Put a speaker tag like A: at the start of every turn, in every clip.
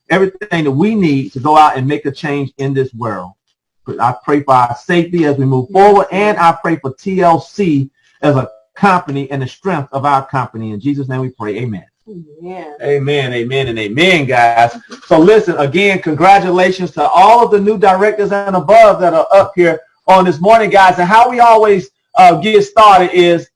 A: everything that we need to go out and make a change in this world. I pray for our safety as we move forward, and I pray for TLC as a company and the strength of our company. In Jesus' name we pray. Amen.
B: Yeah.
A: Amen, amen, and amen, guys. So listen, again, congratulations to all of the new directors and above that are up here on this morning, guys. And how we always get started is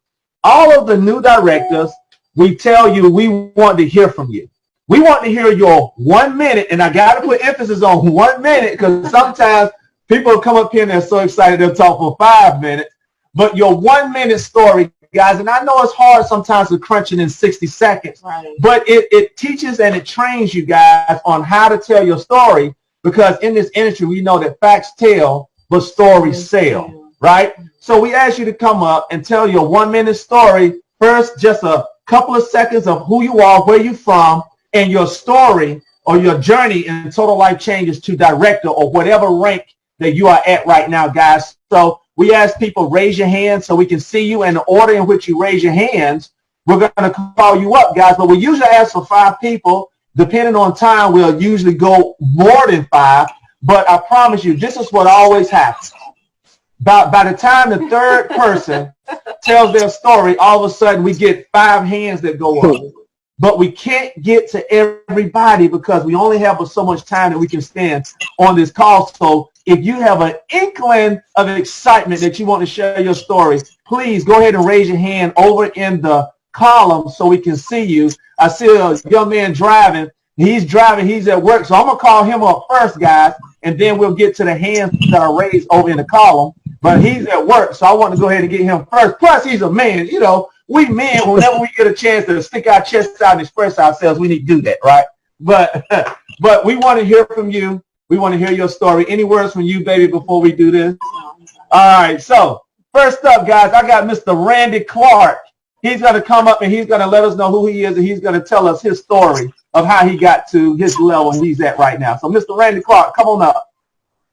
A: all of the new directors, we tell you we want to hear from you. We want to hear your 1 minute, and I got to put emphasis on 1 minute because sometimes people come up here and they're so excited they'll talk for 5 minutes. But your 1 minute story, guys, and I know it's hard sometimes to crunch it in 60 seconds,
B: right,
A: but it teaches and it trains you guys on how to tell your story, because in this industry we know that facts tell, but stories sell, right? So we ask you to come up and tell your 1 minute story. First, just a couple of seconds of who you are, where you're from, and your story or your journey in Total Life Changes to director or whatever rank that you are at right now, guys. So we ask people raise your hand so we can see you, and the order in which you raise your hands, we're going to call you up, guys. But we usually ask for 5 people. Depending on time, we'll usually go more than 5. But I promise you, this is what always happens. By the time the third person tells their story, all of a sudden we get 5 hands that go up. But we can't get to everybody because we only have so much time that we can spend on this call. So if you have an inkling of excitement that you want to share your story, please go ahead and raise your hand over in the column so we can see you. I see a young man driving. He's driving. He's at work. So I'm going to call him up first, guys, and then we'll get to the hands that are raised over in the column. But he's at work, so I want to go ahead and get him first. Plus, he's a man. You know, we men, whenever we get a chance to stick our chests out and express ourselves, we need to do that, right? But we want to hear from you. We want to hear your story. Any words from you, baby, before we do this? All right, so first up, guys, I got Mr. Randy Clark. He's going to come up and he's going to let us know who he is, and he's going to tell us his story of how he got to his level he's at right now. So, Mr. Randy Clark, come on up.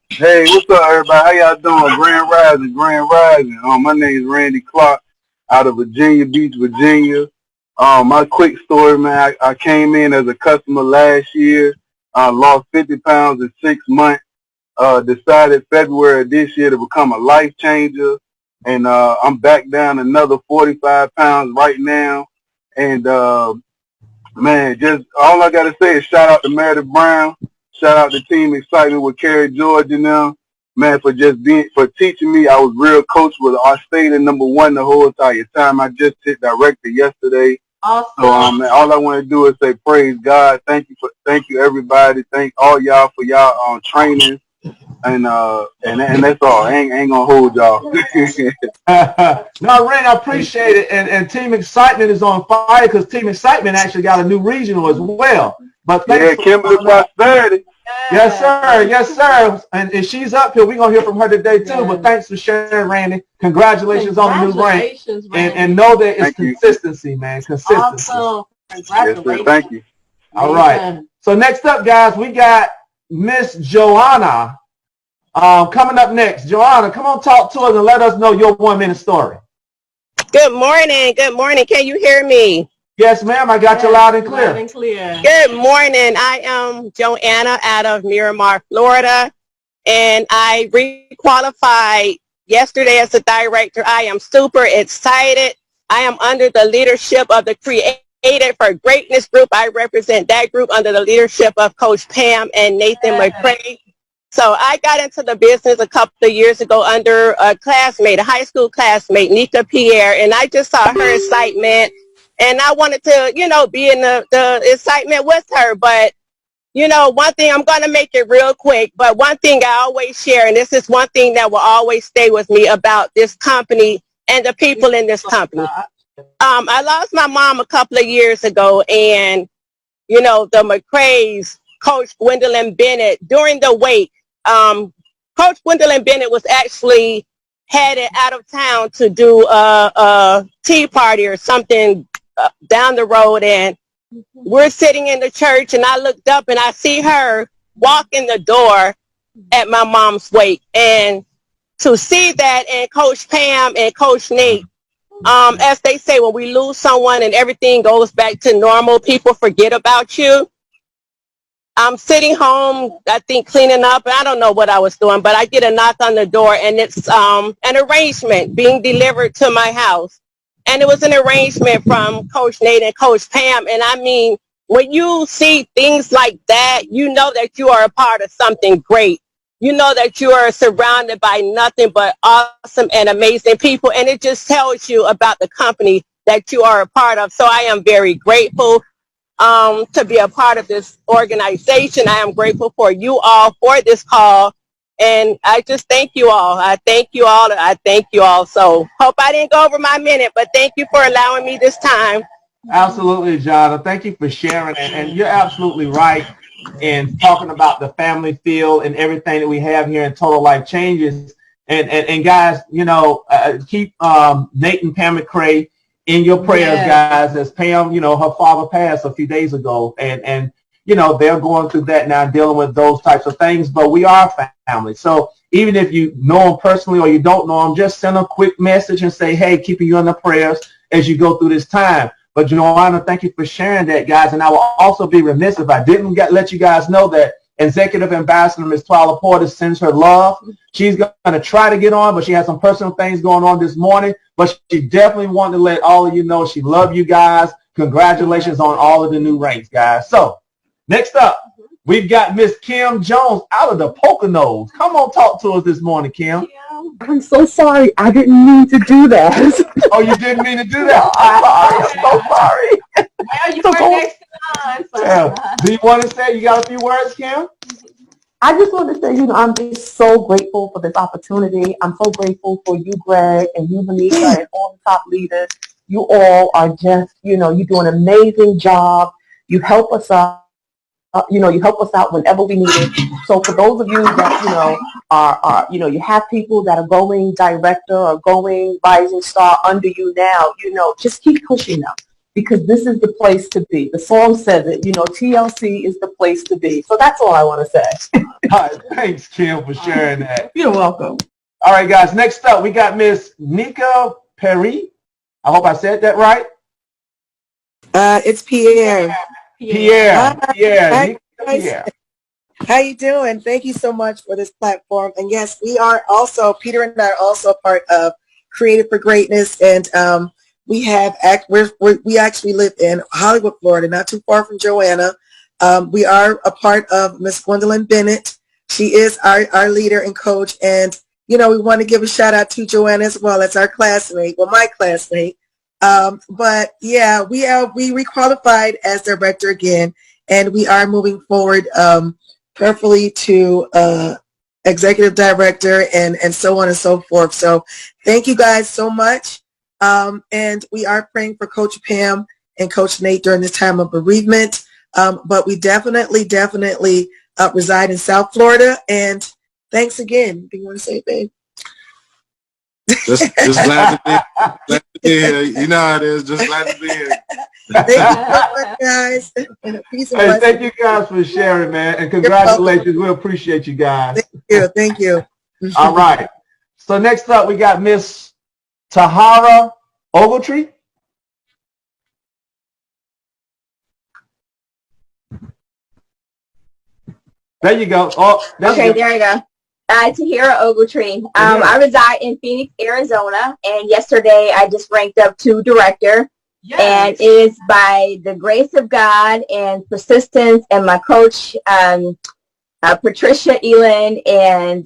C: Hey, what's up, everybody? How y'all doing? Grand Rising, Grand Rising. My name is Randy Clark out of Virginia Beach, Virginia. My quick story, man, I came in as a customer last year, lost 50 pounds in 6 months, decided February of this year to become a life changer, and I'm back down another 45 pounds right now. And, man, just all I got to say is shout out to Meredith Brown. Shout out to Team Excitement with Kerry George and them, man, for teaching me. I was real coach with our state at #1 the whole entire time. I just hit director yesterday.
B: Awesome.
C: So man, all I want to do is say praise God. Thank you everybody. Thank all y'all for y'all training. And that's all. I ain't gonna hold y'all.
A: No, Randy, I appreciate it. And Team Excitement is on fire because Team Excitement actually got a new regional as well. But
C: yeah, Kimberly Quamina.
A: Yes, sir. Yes, sir. And she's up here. We're going to hear from her today, too. Yeah. But thanks for sharing, Randy. Congratulations on the new rank. And know that it's consistency, man. Consistency.
B: Awesome. Congratulations.
C: Yes, sir. Thank you.
A: All right. So next up, guys, we got Miss Joanna coming up next. Joanna, come on, talk to us and let us know your 1 minute story.
D: Good morning. Good morning. Can you hear me?
A: Yes, ma'am. I got you loud and clear.
B: Loud and clear.
D: Good morning. I am Joanna out of Miramar, Florida, and I re-qualified yesterday as a director. I am super excited. I am under the leadership of the Created for Greatness group. I represent that group under the leadership of Coach Pam and Nathan McCray. So I got into the business a couple of years ago under a classmate, a high school classmate, Nika Pierre, and I just saw her excitement. And I wanted to, be in the excitement with her. But, one thing, I'm going to make it real quick. But one thing I always share, and this is one thing that will always stay with me about this company and the people in this company. I lost my mom a couple of years ago. And, the McCrays, Coach Gwendolyn Bennett, during the wake, Coach Gwendolyn Bennett was actually headed out of town to do a tea party or something down the road, and we're sitting in the church, and I looked up and I see her walk in the door at my mom's wake. And to see that, and Coach Pam and Coach Nate, as they say, when we lose someone and everything goes back to normal, people forget about you. sitting home, I think cleaning up. I don't know what I was doing, but I get a knock on the door, and it's an arrangement being delivered to my house. And it was an arrangement from Coach Nate and Coach Pam. And I mean, when you see things like that, you know that you are a part of something great. You know that you are surrounded by nothing but awesome and amazing people. And it just tells you about the company that you are a part of. So I am very grateful to be a part of this organization. I am grateful for you all for this call. And I just thank you all. I thank you all. I thank you all. So hope I didn't go over my minute, but thank you for allowing me this time.
A: Absolutely, Jonna. Thank you for sharing. And you're absolutely right in talking about the family feel and everything that we have here in Total Life Changes. And guys, you know, keep Nate and Pam McCray in your prayers, guys, as Pam, you know, her father passed a few days ago. And you know, they're going through that now, dealing with those types of things, but we are family. So even if you know them personally or you don't know them, just send a quick message and say, hey, keeping you in the prayers as you go through this time. But Joanna, thank you for sharing that, guys. And I will also be remiss if I didn't let you guys know that Executive Ambassador Ms. Twyla Porter sends her love. She's going to try to get on, but she has some personal things going on this morning. But she definitely wanted to let all of you know she loves you guys. Congratulations on all of the new ranks, guys. So next up, we've got Miss Kim Jones out of the Poconos. Come on, talk to us this morning, Kim.
E: I'm so sorry. I didn't mean to do that.
A: Oh, you didn't mean to do that? I'm so sorry.
B: Well, you were next in line. So.
A: Yeah. Do you want to say, you got a few words, Kim?
E: I just want to say, you know, I'm just so grateful for this opportunity. I'm so grateful for you, Greg, and you, Monica, and all the top leaders. You all are just, you know, you do an amazing job. You help us out. You help us out whenever we need it. So for those of you that, you know, are you know, you have people that are going director or going rising star under you now, you know, just keep pushing them because this is the place to be. The song says it, you know, TLC is the place to be. So that's all I want to say.
A: All right, thanks, Kim, for sharing that.
E: You're welcome.
A: All right, guys, next up, we got Miss Nika Perry. I hope I said that right.
F: It's Pierre.
A: Pierre.
F: Hi,
A: Pierre.
F: How you doing? Thank you so much for this platform. And yes, we are also, Peter and I are also part of Creative for Greatness. And we actually live in Hollywood, Florida, not too far from Joanna. We are a part of Miss Gwendolyn Bennett. She is our leader and coach. And, you know, we want to give a shout out to Joanna as well. That's our classmate, well, my classmate. But yeah, we requalified as director again, and we are moving forward prayerfully to executive director and so on and so forth. So thank you guys so much. And we are praying for Coach Pam and Coach Nate during this time of bereavement. But we definitely reside in South Florida. And thanks again. Do you want to say it, babe?
G: Just glad to be here. You know how it is. Just glad to be here.
F: Thank you so much, guys. And peace and
A: Hey,
F: blessings.
A: thank you guys for sharing, man. And congratulations. We appreciate you guys.
F: Thank you.
A: All right. So next up, we got Miss Tahara Ogletree. There you go. Oh,
H: there you go. Tahira Ogletree. I reside in Phoenix, Arizona, and yesterday I just ranked up to director. Yes. And it is by the grace of God and persistence and my coach, Patricia Elin and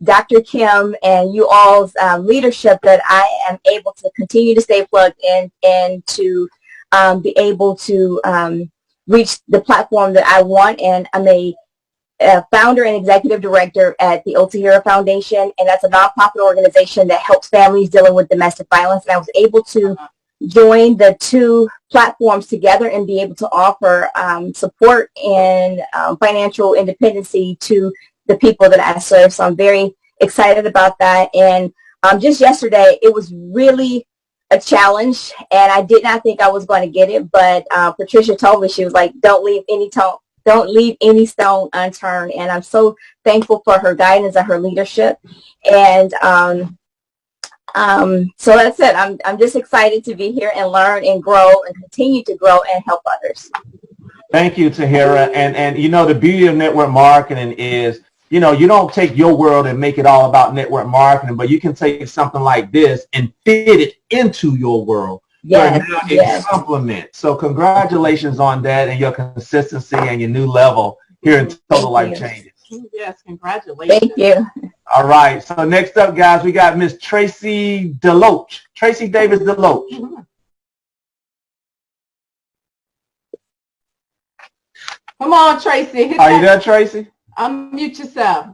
H: Dr. Kim and you all's leadership that I am able to continue to stay plugged in and to be able to reach the platform that I want. And I'm a founder and executive director at the Tahira Foundation, and that's a nonprofit organization that helps families dealing with domestic violence. And I was able to join the two platforms together and be able to offer support and financial independency to the people that I serve. So I'm very excited about that. And just yesterday, it was really a challenge, and I did not think I was going to get it. But Patricia told me, she was like, "Don't leave any stone unturned." And I'm so thankful for her guidance and her leadership. And so that's it. I'm just excited to be here and learn and grow and continue to grow and help others.
A: Thank you, Tahira. And you know, the beauty of network marketing is, you know, you don't take your world and make it all about network marketing, but you can take something like this and fit it into your world.
H: Yes,
A: Now
H: yes.
A: it complements. So congratulations on that and your consistency and your new level here in Total Life Changes.
B: Yes, congratulations.
H: Thank you.
A: All right. So next up, guys, we got Miss Tracy Deloach. Tracy Davis Deloach.
B: Come on, Tracy. Hit
A: Are you
B: that.
A: there, Tracy?
B: Unmute yourself.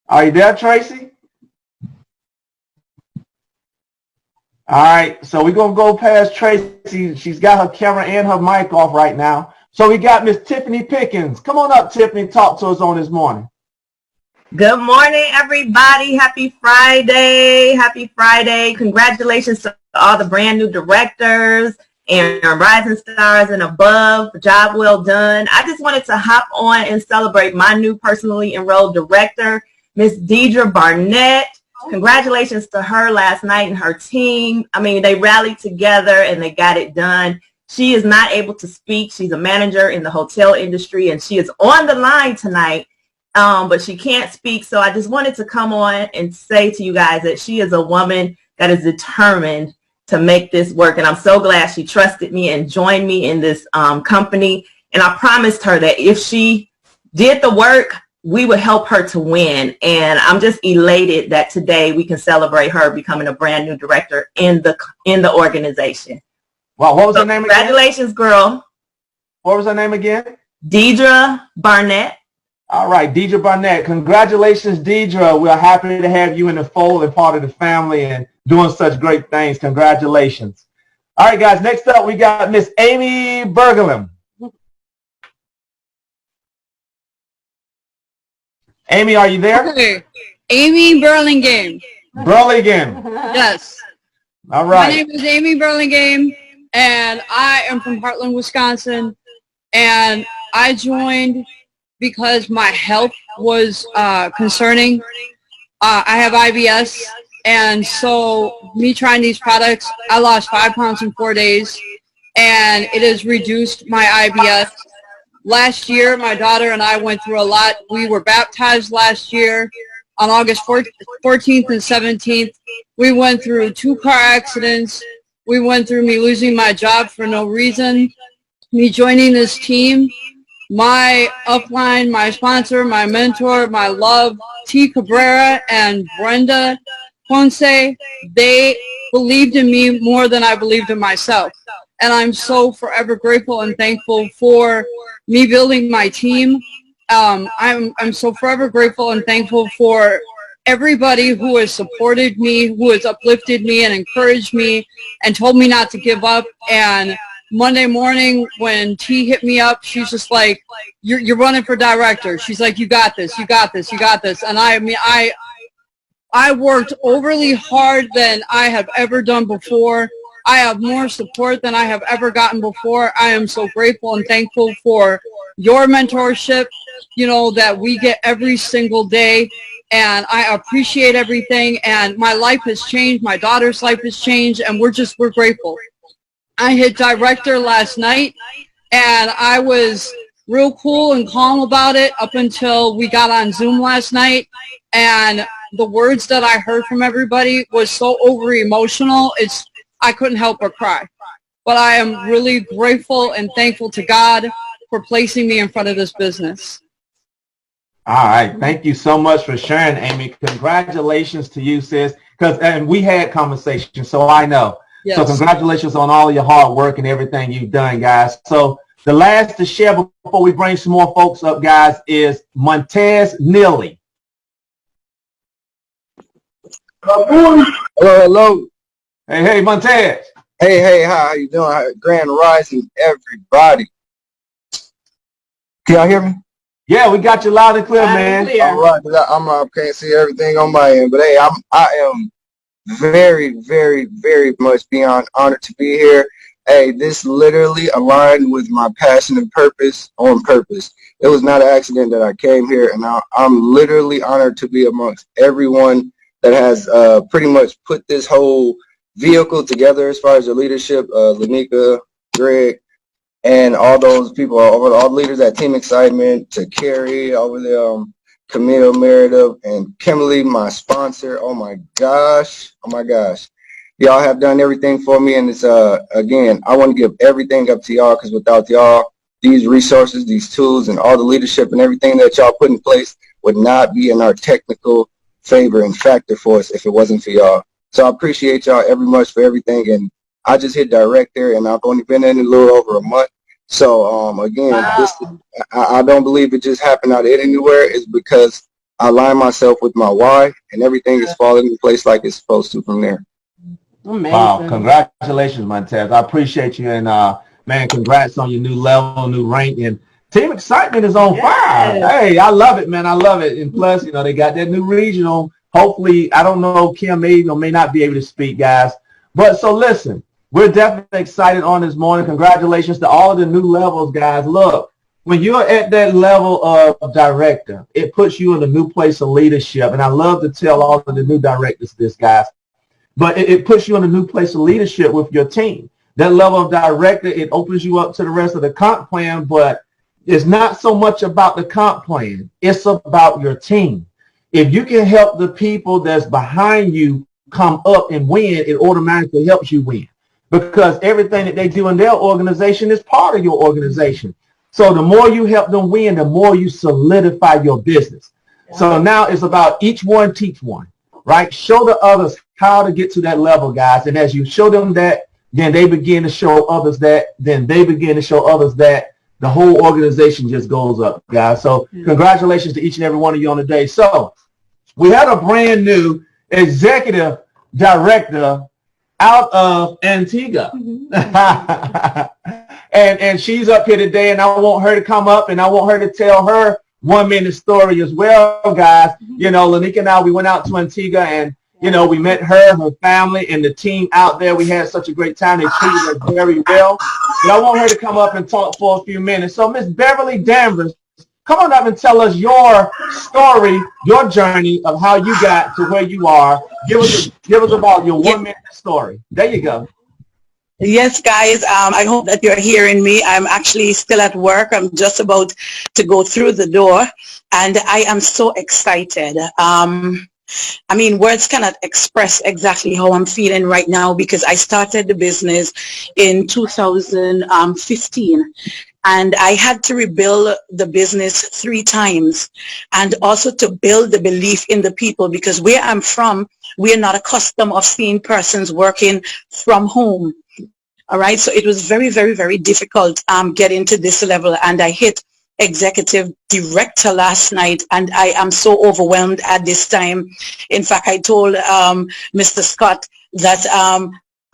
A: Are you there, Tracy? All right, so we're going to go past Tracy. She's got her camera and her mic off right now. So we got Miss Tiffany Pickens. Come on up, Tiffany. Talk to us on this morning.
I: Good morning, everybody. Happy Friday. Happy Friday. Congratulations to all the brand new directors and rising stars and above. Job well done. I just wanted to hop on and celebrate my new personally enrolled director, Miss Deidre Barnett. Congratulations to her last night and her team. I mean, they rallied together and they got it done. She is not able to speak. She's a manager in the hotel industry and she is on the line tonight, but she can't speak. So I just wanted to come on and say to you guys that she is a woman that is determined to make this work. And I'm so glad she trusted me and joined me in this company. And I promised her that if she did the work, we would help her to win. And I'm just elated that today we can celebrate her becoming a brand new director in the organization.
A: Wow, what was her name again?
I: Congratulations, girl.
A: What was her name again?
I: Deidre Barnett.
A: All right, Deidre Barnett. Congratulations, Deidre. We're happy to have you in the fold and part of the family and doing such great things. Congratulations. All right, guys, next up we got Miss Amy Bergelum. Amy, are you there?
J: Okay. Amy Burlingame.
A: Burlingame.
J: Yes.
A: All right.
J: My name is Amy Burlingame, and I am from Heartland, Wisconsin. And I joined because my health was concerning. I have IBS, and so me trying these products, I lost 5 pounds in 4 days, and it has reduced my IBS. Last year, my daughter and I went through a lot. We were baptized last year on August 14th and 17th. We went through 2 car accidents. We went through me losing my job for no reason, me joining this team, my upline, my sponsor, my mentor, my love, T. Cabrera and Brenda Ponce, they believed in me more than I believed in myself. And I'm so forever grateful and thankful for me building my team. I'm so forever grateful and thankful for everybody who has supported me, who has uplifted me and encouraged me and told me not to give up. And Monday morning when T hit me up, she's just like, you're running for director. She's like, you got this, you got this, you got this. And I worked overly hard than I have ever done before. I have more support than I have ever gotten before. I am so grateful and thankful for your mentorship, you know, that we get every single day. And I appreciate everything. And my life has changed. My daughter's life has changed. And we're grateful. I hit director last night, and I was real cool and calm about it up until we got on Zoom last night. And the words that I heard from everybody was so over emotional. I couldn't help but cry. But I am really grateful and thankful to God for placing me in front of this business.
A: All right. Thank you so much for sharing, Amy. Congratulations to you, sis. And we had conversations, so I know. Yes. So congratulations on all of your hard work and everything you've done, guys. So the last to share before we bring some more folks up, guys, is Montez Neely.
K: Hello, hello.
A: Hey, Montez.
K: Hey, how you doing? Grand Rising, everybody. Can y'all hear me?
A: Yeah, we got you loud and clear, man.
K: All right, I can't see everything on my end, but hey, I am very, very, very much beyond honored to be here. Hey, this literally aligned with my passion and purpose on purpose. It was not an accident that I came here, and I'm literally honored to be amongst everyone that has pretty much put this whole vehicle together as far as the leadership. Lanika, Greg, and all those people, all the leaders at Team Excitement, to Carrie, over there, Camille, Meredith, and Kimberly, my sponsor. Oh my gosh. Y'all have done everything for me, and it's again, I want to give everything up to y'all, because without y'all, these resources, these tools, and all the leadership and everything that y'all put in place would not be in our technical favor and factor for us if it wasn't for y'all. So I appreciate y'all very much for everything, and I just hit director, and I've only been in a little over a month. So again, I don't believe it just happened out of anywhere. It's because I align myself with my why, and everything is falling in place like it's supposed to from there.
B: Amazing.
A: Wow, congratulations, Montez. I appreciate you, and man, congrats on your new level, new rank, and Team Excitement is on fire. Hey, I love it, man. I love it. And plus, you know, they got that new regional. Hopefully, I don't know, Kim may or may not be able to speak, guys. But so listen, we're definitely excited on this morning. Congratulations to all of the new levels, guys. Look, when you're at that level of director, it puts you in a new place of leadership. And I love to tell all of the new directors this, guys. But it puts you in a new place of leadership with your team. That level of director, it opens you up to the rest of the comp plan, but it's not so much about the comp plan. It's about your team. If you can help the people that's behind you come up and win, it automatically helps you win, because everything that they do in their organization is part of your organization. So the more you help them win, the more you solidify your business. So now it's about each one teach one, right? Show the others how to get to that level, guys. And as you show them that, then they begin to show others that, then they begin to show others that. The whole organization just goes up, guys. So congratulations to each and every one of you on the day. So we had a brand new executive director out of Antigua. and she's up here today, and I want her to come up, and I want her to tell her 1-minute story as well, guys. You know, Lanika and I, we went out to Antigua, and you know, we met her family, and the team out there. We had such a great time. They treated us very well. But I want her to come up and talk for a few minutes. So, Miss Beverly Danvers, come on up and tell us your story, your journey of how you got to where you are. Give us about your 1-minute story. There you go.
L: Yes, guys. I hope that you're hearing me. I'm actually still at work. I'm just about to go through the door, and I am so excited. I mean, words cannot express exactly how I'm feeling right now, because I started the business in 2015. And I had to rebuild the business 3 times, and also to build the belief in the people, because where I'm from, we are not accustomed of seeing persons working from home. All right. So it was very, very, very difficult getting to this level. And I hit executive director last night, and I am so overwhelmed at this time. In fact, I told Mr. Scott that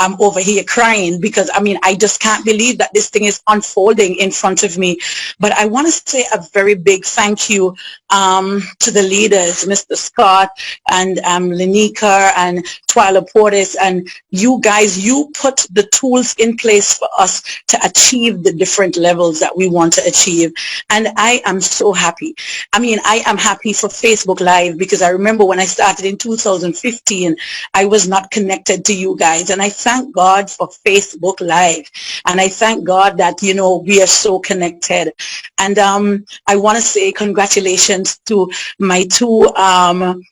L: I'm over here crying, because I mean, I just can't believe that this thing is unfolding in front of me. But I want to say a very big thank you to the leaders, Mr. Scott and Lenika and Twyla Portis, and you guys. You put the tools in place for us to achieve the different levels that we want to achieve, and I am so happy. I mean, I am happy for Facebook Live, because I remember when I started in 2015, I was not connected to you guys, and I thank God for Facebook Live, and I thank God that, you know, we are so connected. And I want to say congratulations to my 2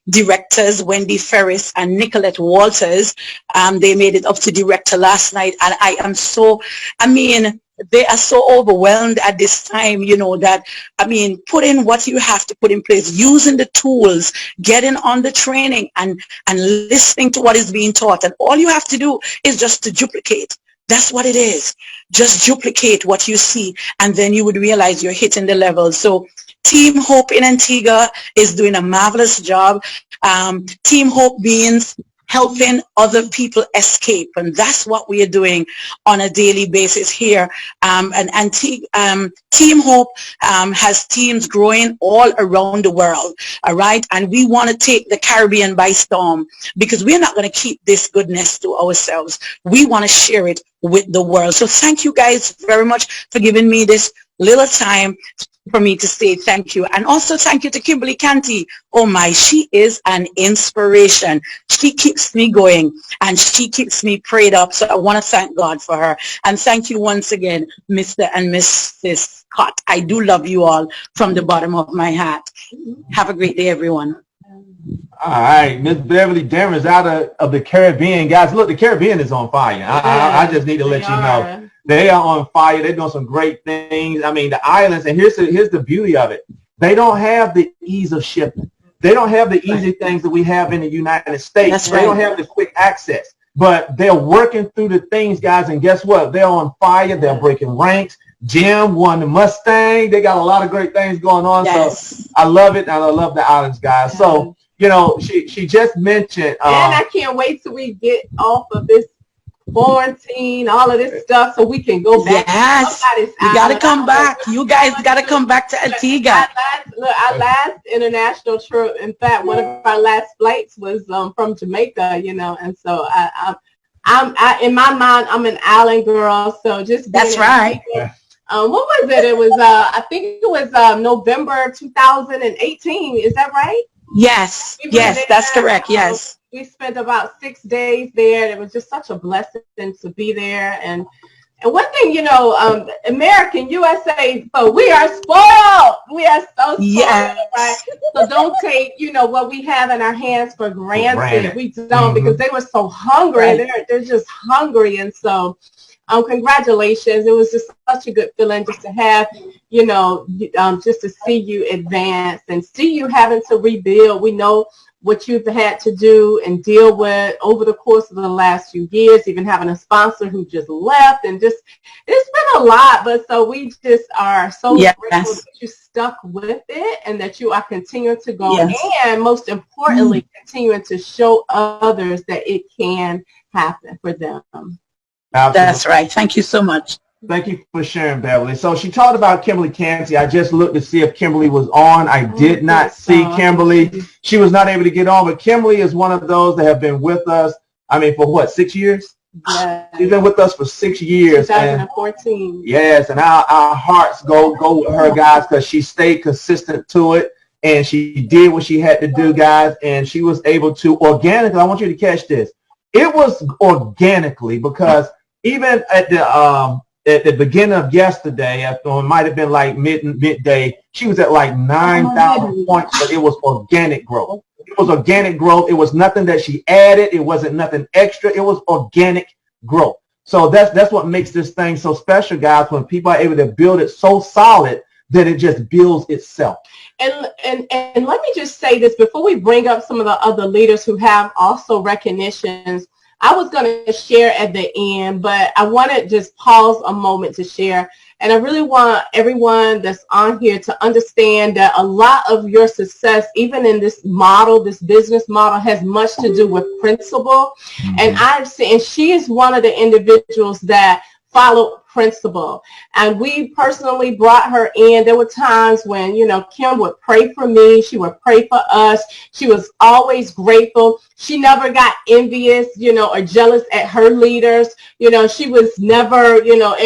L: directors, Wendy Ferris and Nicolette Walters. They made it up to director last night, and I am so, I mean, they are so overwhelmed at this time, you know, that, I mean, put in what you have to put in place, using the tools, getting on the training, and listening to what is being taught. And all you have to do is just to duplicate. That's what it is. Just duplicate what you see, and then you would realize you're hitting the level. So Team Hope in Antigua is doing a marvelous job. Team Hope means helping other people escape, and that's what we are doing on a daily basis here. And Team Hope has teams growing all around the world, all right? And we want to take the Caribbean by storm, because we're not going to keep this goodness to ourselves. We want to share it with the world. So thank you guys very much for giving me this little time for me to say thank you. And also thank you to Kimberly Canty. Oh my, she is an inspiration. She keeps me going and she keeps me prayed up. So I want to thank God for her. And thank you once again, Mr. and Mrs. Scott. I do love you all from the bottom of my heart. Have a great day, everyone.
A: All right, Miss Beverly Darren's out of the Caribbean. Guys, look, the Caribbean is on fire. I just need to let you know. They are on fire. They're doing some great things. I mean, the islands, and here's the beauty of it. They don't have the ease of shipping. They don't have the easy things that we have in the United States.
L: That's
A: They don't have the quick access. But they're working through the things, guys, and guess what? They're on fire. They're breaking ranks. Jim won the Mustang. They got a lot of great things going on.
L: Yes.
A: So I love it, and I love the islands, guys. So, you know, she just mentioned.
B: And I can't wait till we get off of this quarantine, all of this stuff, so we can go back.
L: Yes, you got to come back. You guys got to come back to Antigua.
B: Our last international trip, in fact, one of our last flights was from Jamaica, you know, and so I'm in my mind, I'm an island girl, so just
L: that's right.
B: What was it? It was I think it was November 2018. Is that right?
L: Yes, yes, that's correct. Yes.
B: We spent about 6 days there, and it was just such a blessing to be there. And one thing, you know, American USA, so we are spoiled. We are so spoiled, right? So don't take, you know, what we have in our hands for granted. We don't, because they were so hungry. Right. They're just hungry, and so. Congratulations. It was just such a good feeling just to have, you know, just to see you advance and see you having to rebuild. We know what you've had to do and deal with over the course of the last few years, even having a sponsor who just left, and just, it's been a lot, but so we just are so grateful that you stuck with it and that you are continuing to go, and most importantly, continuing to show others that it can happen for them.
A: Absolutely.
L: That's right. Thank you so much.
A: Thank you for sharing, Beverly. So she talked about Kimberly Canty. I just looked to see if Kimberly was on. I did not see Kimberly. She was not able to get on, but Kimberly is one of those that have been with us, I mean, for what, 6 years?
B: Yeah.
A: She's been with us for 6 years.
B: 2014.
A: Yes, and our hearts go with her, guys, because she stayed consistent to it, and she did what she had to do, guys, and she was able to organically, I want you to catch this. It was organically, because even at the beginning of yesterday, it might have been like midday, she was at like 9,000 points, but it was organic growth. It was organic growth. It was nothing that she added. It wasn't nothing extra. It was organic growth. So that's what makes this thing so special, guys, when people are able to build it so solid that it just builds itself.
B: And let me just say this before we bring up some of the other leaders who have also recognitions. I was going to share at the end, but I want to just pause a moment to share. And I really want everyone that's on here to understand that a lot of your success, even in this model, this business model, has much to do with principle. And I've seen, and she is one of the individuals that followed principle. And we personally brought her in. There were times when, you know, Kim would pray for me. She would pray for us. She was always grateful. She never got envious, you know, or jealous at her leaders. You know, she was never, you know,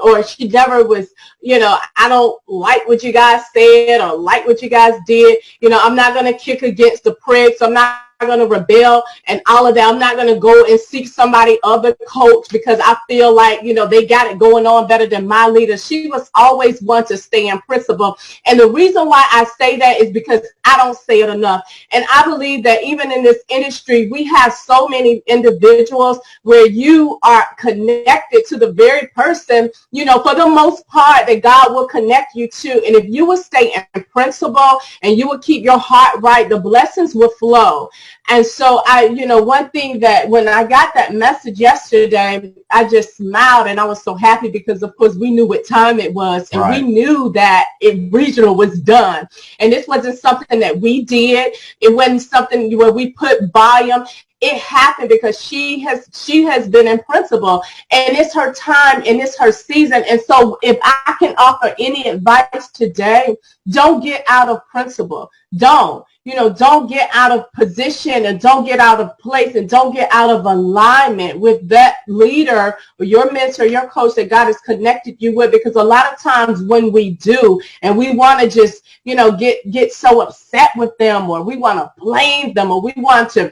B: or she never was, you know, I don't like what you guys said or like what you guys did. You know, I'm not going to kick against the pricks. I'm not going to rebel and all of that. I'm not going to go and seek somebody other coach because I feel like, you know, they got it going on better than my leader. She was always one to stay in principle. And the reason why I say that is because I don't say it enough. And I believe that even in this industry, we have so many individuals where you are connected to the very person, you know, for the most part that God will connect you to. And if you will stay in principle and you will keep your heart right, the blessings will flow. And so you know, one thing that when I got that message yesterday, I just smiled and I was so happy because, of course, we knew what time it was and we knew that regional was done. And this wasn't something that we did. It wasn't something where we put volume. It happened because she has been in principle, and it's her time and it's her season. And so if I can offer any advice today, don't get out of principle. Don't. don't get out of position and don't get out of place and don't get out of alignment with that leader or your mentor, your coach that God has connected you with. Because a lot of times when we do, and we want to just, get so upset with them, or we want to blame them, or we want to,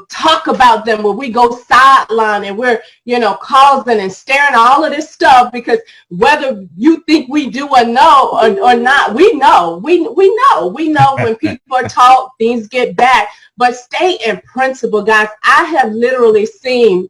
B: talk about them, or we go sideline and we're, causing and staring all of this stuff, because whether you think we do or no or not, we know when people are talk, things get back. But stay in principle, guys. I have literally seen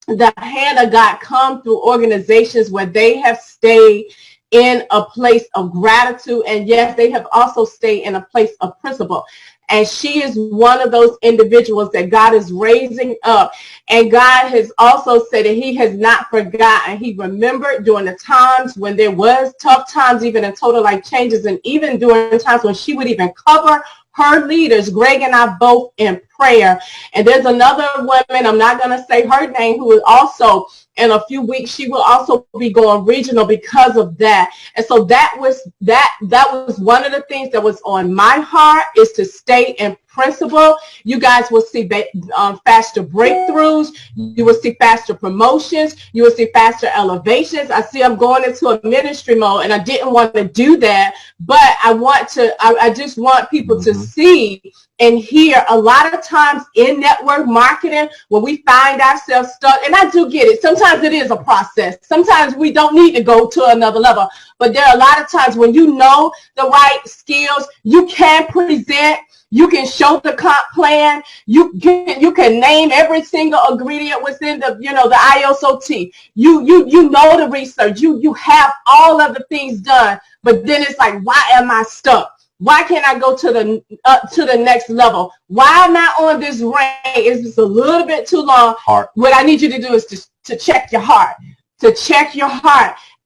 B: the hand of God come through organizations where they have stayed in a place of gratitude, and yes, they have also stayed in a place of principle. And she is one of those individuals that God is raising up. And God has also said that he has not forgotten. He remembered during the times when there was tough times, even in Total Life Changes, and even during times when she would even cover her leaders, Greg and I both, in prayer. And there's another woman, I'm not going to say her name, who is also, in a few weeks, she will also be going regional because of that. And so that was one of the things that was on my heart, is to stay in principle. You guys will see faster breakthroughs. You will see faster promotions. You will see faster elevations. I see I'm going into a ministry mode, and I didn't want to do that, but I just want people to see and hear. A lot of times in network marketing, when we find ourselves stuck, and I do get it, sometimes it is a process. Sometimes we don't need to go to another level, but there are a lot of times when you know the right skills, you can present, you can show the comp plan, you can name every single ingredient within the the ISOT. You know the research, you have all of the things done, but then it's like, why am I stuck? Why can't I go to the next level? Why am I on this rank? It's just a little bit too long. What I need you to do is to check your heart,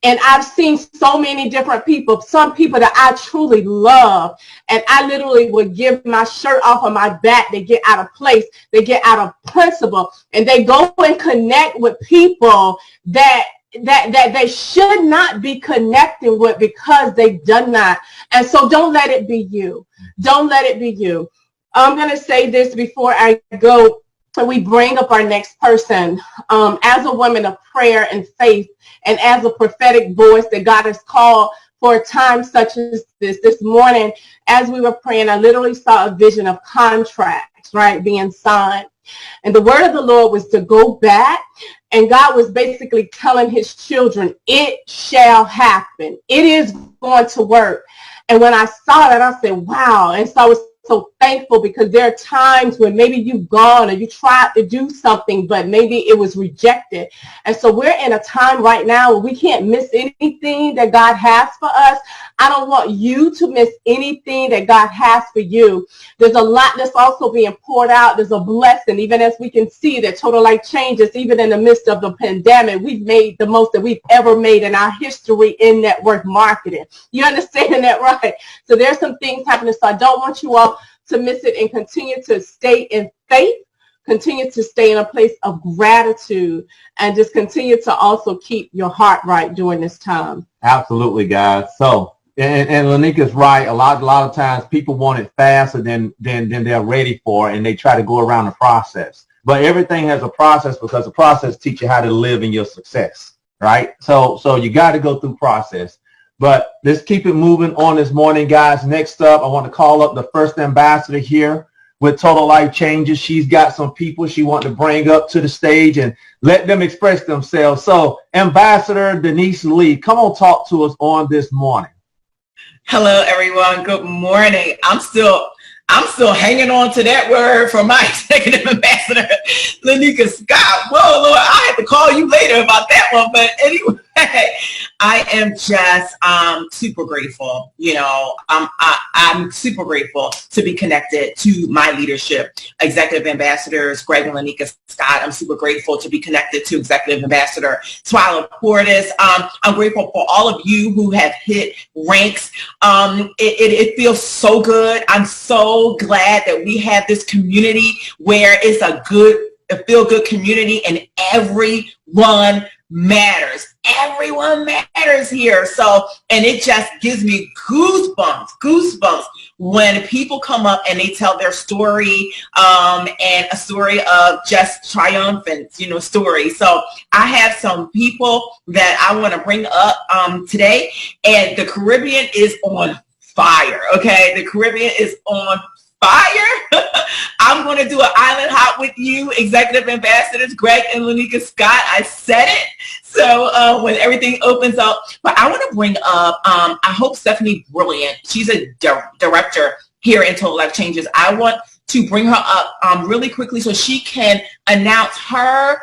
B: And I've seen so many different people, some people that I truly love, and I literally would give my shirt off of my back. They get out of place, they get out of principle, and they go and connect with people that they should not be connecting with, because they've done that. And so don't let it be you. Don't let it be you. I'm going to say this before I go, and we bring up our next person. As a woman of prayer and faith, and as a prophetic voice that God has called for a time such as this morning, as we were praying, I literally saw a vision of contracts, right, being signed. And the word of the Lord was to go back, and God was basically telling his children, it shall happen. It is going to work. And when I saw that, I said, wow. And so I was so thankful, because there are times when maybe you've gone or you tried to do something, but maybe it was rejected. And so we're in a time right now where we can't miss anything that God has for us. I don't want you to miss anything that God has for you. There's a lot that's also being poured out. There's a blessing, even as we can see that Total Life Changes, even in the midst of the pandemic, we've made the most that we've ever made in our history in network marketing. You understand that, right? So there's some things happening. So I don't want you all to miss it, and continue to stay in faith, continue to stay in a place of gratitude, and just continue to also keep your heart right during this time.
A: Absolutely, guys. So, and Lanika's right. A lot of times people want it faster than they're ready for, and they try to go around the process. But everything has a process, because the process teaches you how to live in your success, right? So you got to go through process. But let's keep it moving on this morning, guys. Next up, I want to call up the first ambassador here with Total Life Changes. She's got some people she wants to bring up to the stage and let them express themselves. So, Ambassador Denise Lee, come on, talk to us on this morning.
M: Hello, everyone. Good morning. I'm still hanging on to that word from my executive ambassador, Lanika Scott. Whoa, Lord, I have to call you later about that one. But anyway, I am just super grateful. I'm super grateful to be connected to my leadership, executive ambassadors, Greg and Lanika Scott. I'm super grateful to be connected to executive ambassador Twyla Portis. I'm grateful for all of you who have hit ranks. It feels so good. I'm so glad that we have this community where it's a feel-good community, and everyone matters. everyone matters here. So, and it just gives me goosebumps when people come up and they tell their story, and a story of just triumphant, story. So I have some people that I want to bring up today, and the Caribbean is on fire. Okay, the Caribbean is on fire. I'm going to do an island hop with you, executive ambassadors Greg and Lanika Scott. I said it. So when everything opens up, but I want to bring up, I hope Stephanie Brilliant, she's a director here in Total Life Changers. I want to bring her up really quickly so she can announce her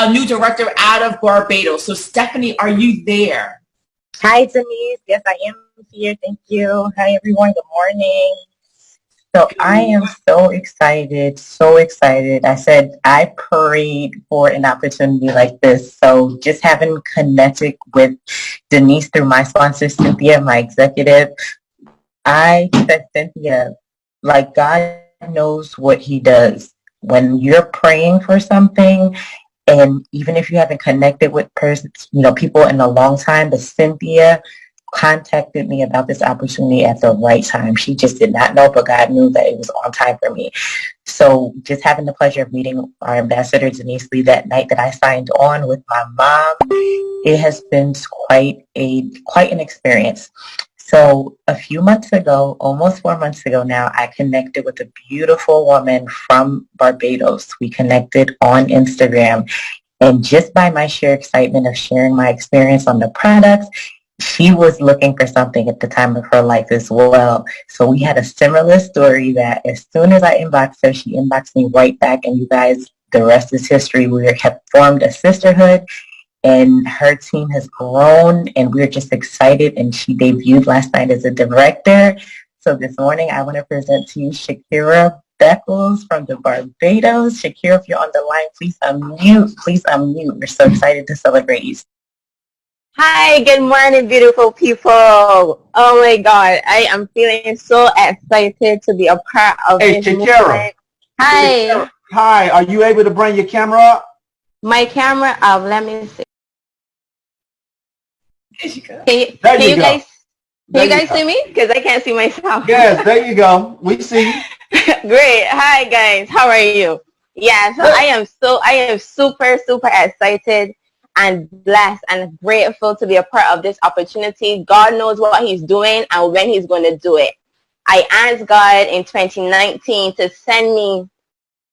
M: new director out of Barbados. So Stephanie, are you there?
N: Hi, Denise. Yes, I am here. Thank you. Hi, everyone. Good morning. So I am so excited, so excited. I said I prayed for an opportunity like this. So just having connected with Denise through my sponsor, Cynthia, my executive, I said, Cynthia, like God knows what he does. When you're praying for something, and even if you haven't connected with people in a long time, but Cynthia contacted me about this opportunity at the right time. She just did not know, but God knew that it was on time for me. So just having the pleasure of meeting our ambassador, Denise Lee, that night that I signed on with my mom, it has been quite an experience. So a few months ago, almost 4 months ago now, I connected with a beautiful woman from Barbados. We connected on Instagram. And just by my sheer excitement of sharing my experience on the products, she was looking for something at the time of her life as well. So we had a similar story that as soon as I inboxed her, she inboxed me right back. And you guys, the rest is history. We have formed a sisterhood, and her team has grown, and we're just excited. And she debuted last night as a director. So this morning, I want to present to you Shakira Beckles from the Barbados. Shakira, if you're on the line, please unmute. Please unmute. We're so excited to celebrate you.
O: Hi, good morning, beautiful people. Oh my God, I am feeling so excited to be a part of this movement. Hi.
A: Shakira, hi, are you able to bring your camera up?
O: My camera up, let me see.
A: There you go.
O: Can you guys see me? Because I can't see myself.
A: Yes, there you go. We see you.
O: Great. Hi guys, how are you? Yeah, so I am super excited and blessed and grateful to be a part of this opportunity. God knows what he's doing and when he's going to do it. I asked God in 2019 to send me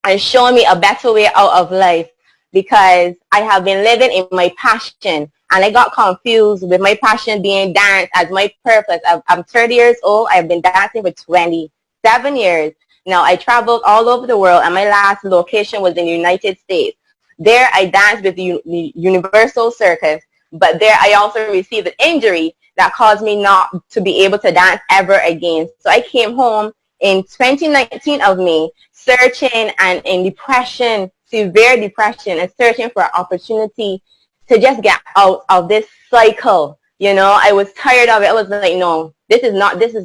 O: and show me a better way out of life, because I have been living in my passion, and I got confused with my passion being dance as my purpose. I'm 30 years old. I've been dancing for 27 years. Now, I traveled all over the world, and my last location was in the United States. There, I danced with the Universal Circus, but there I also received an injury that caused me not to be able to dance ever again. So I came home in 2019 of me, searching and in depression, severe depression, and searching for an opportunity to just get out of this cycle. You know, I was tired of it. I was like, no, this is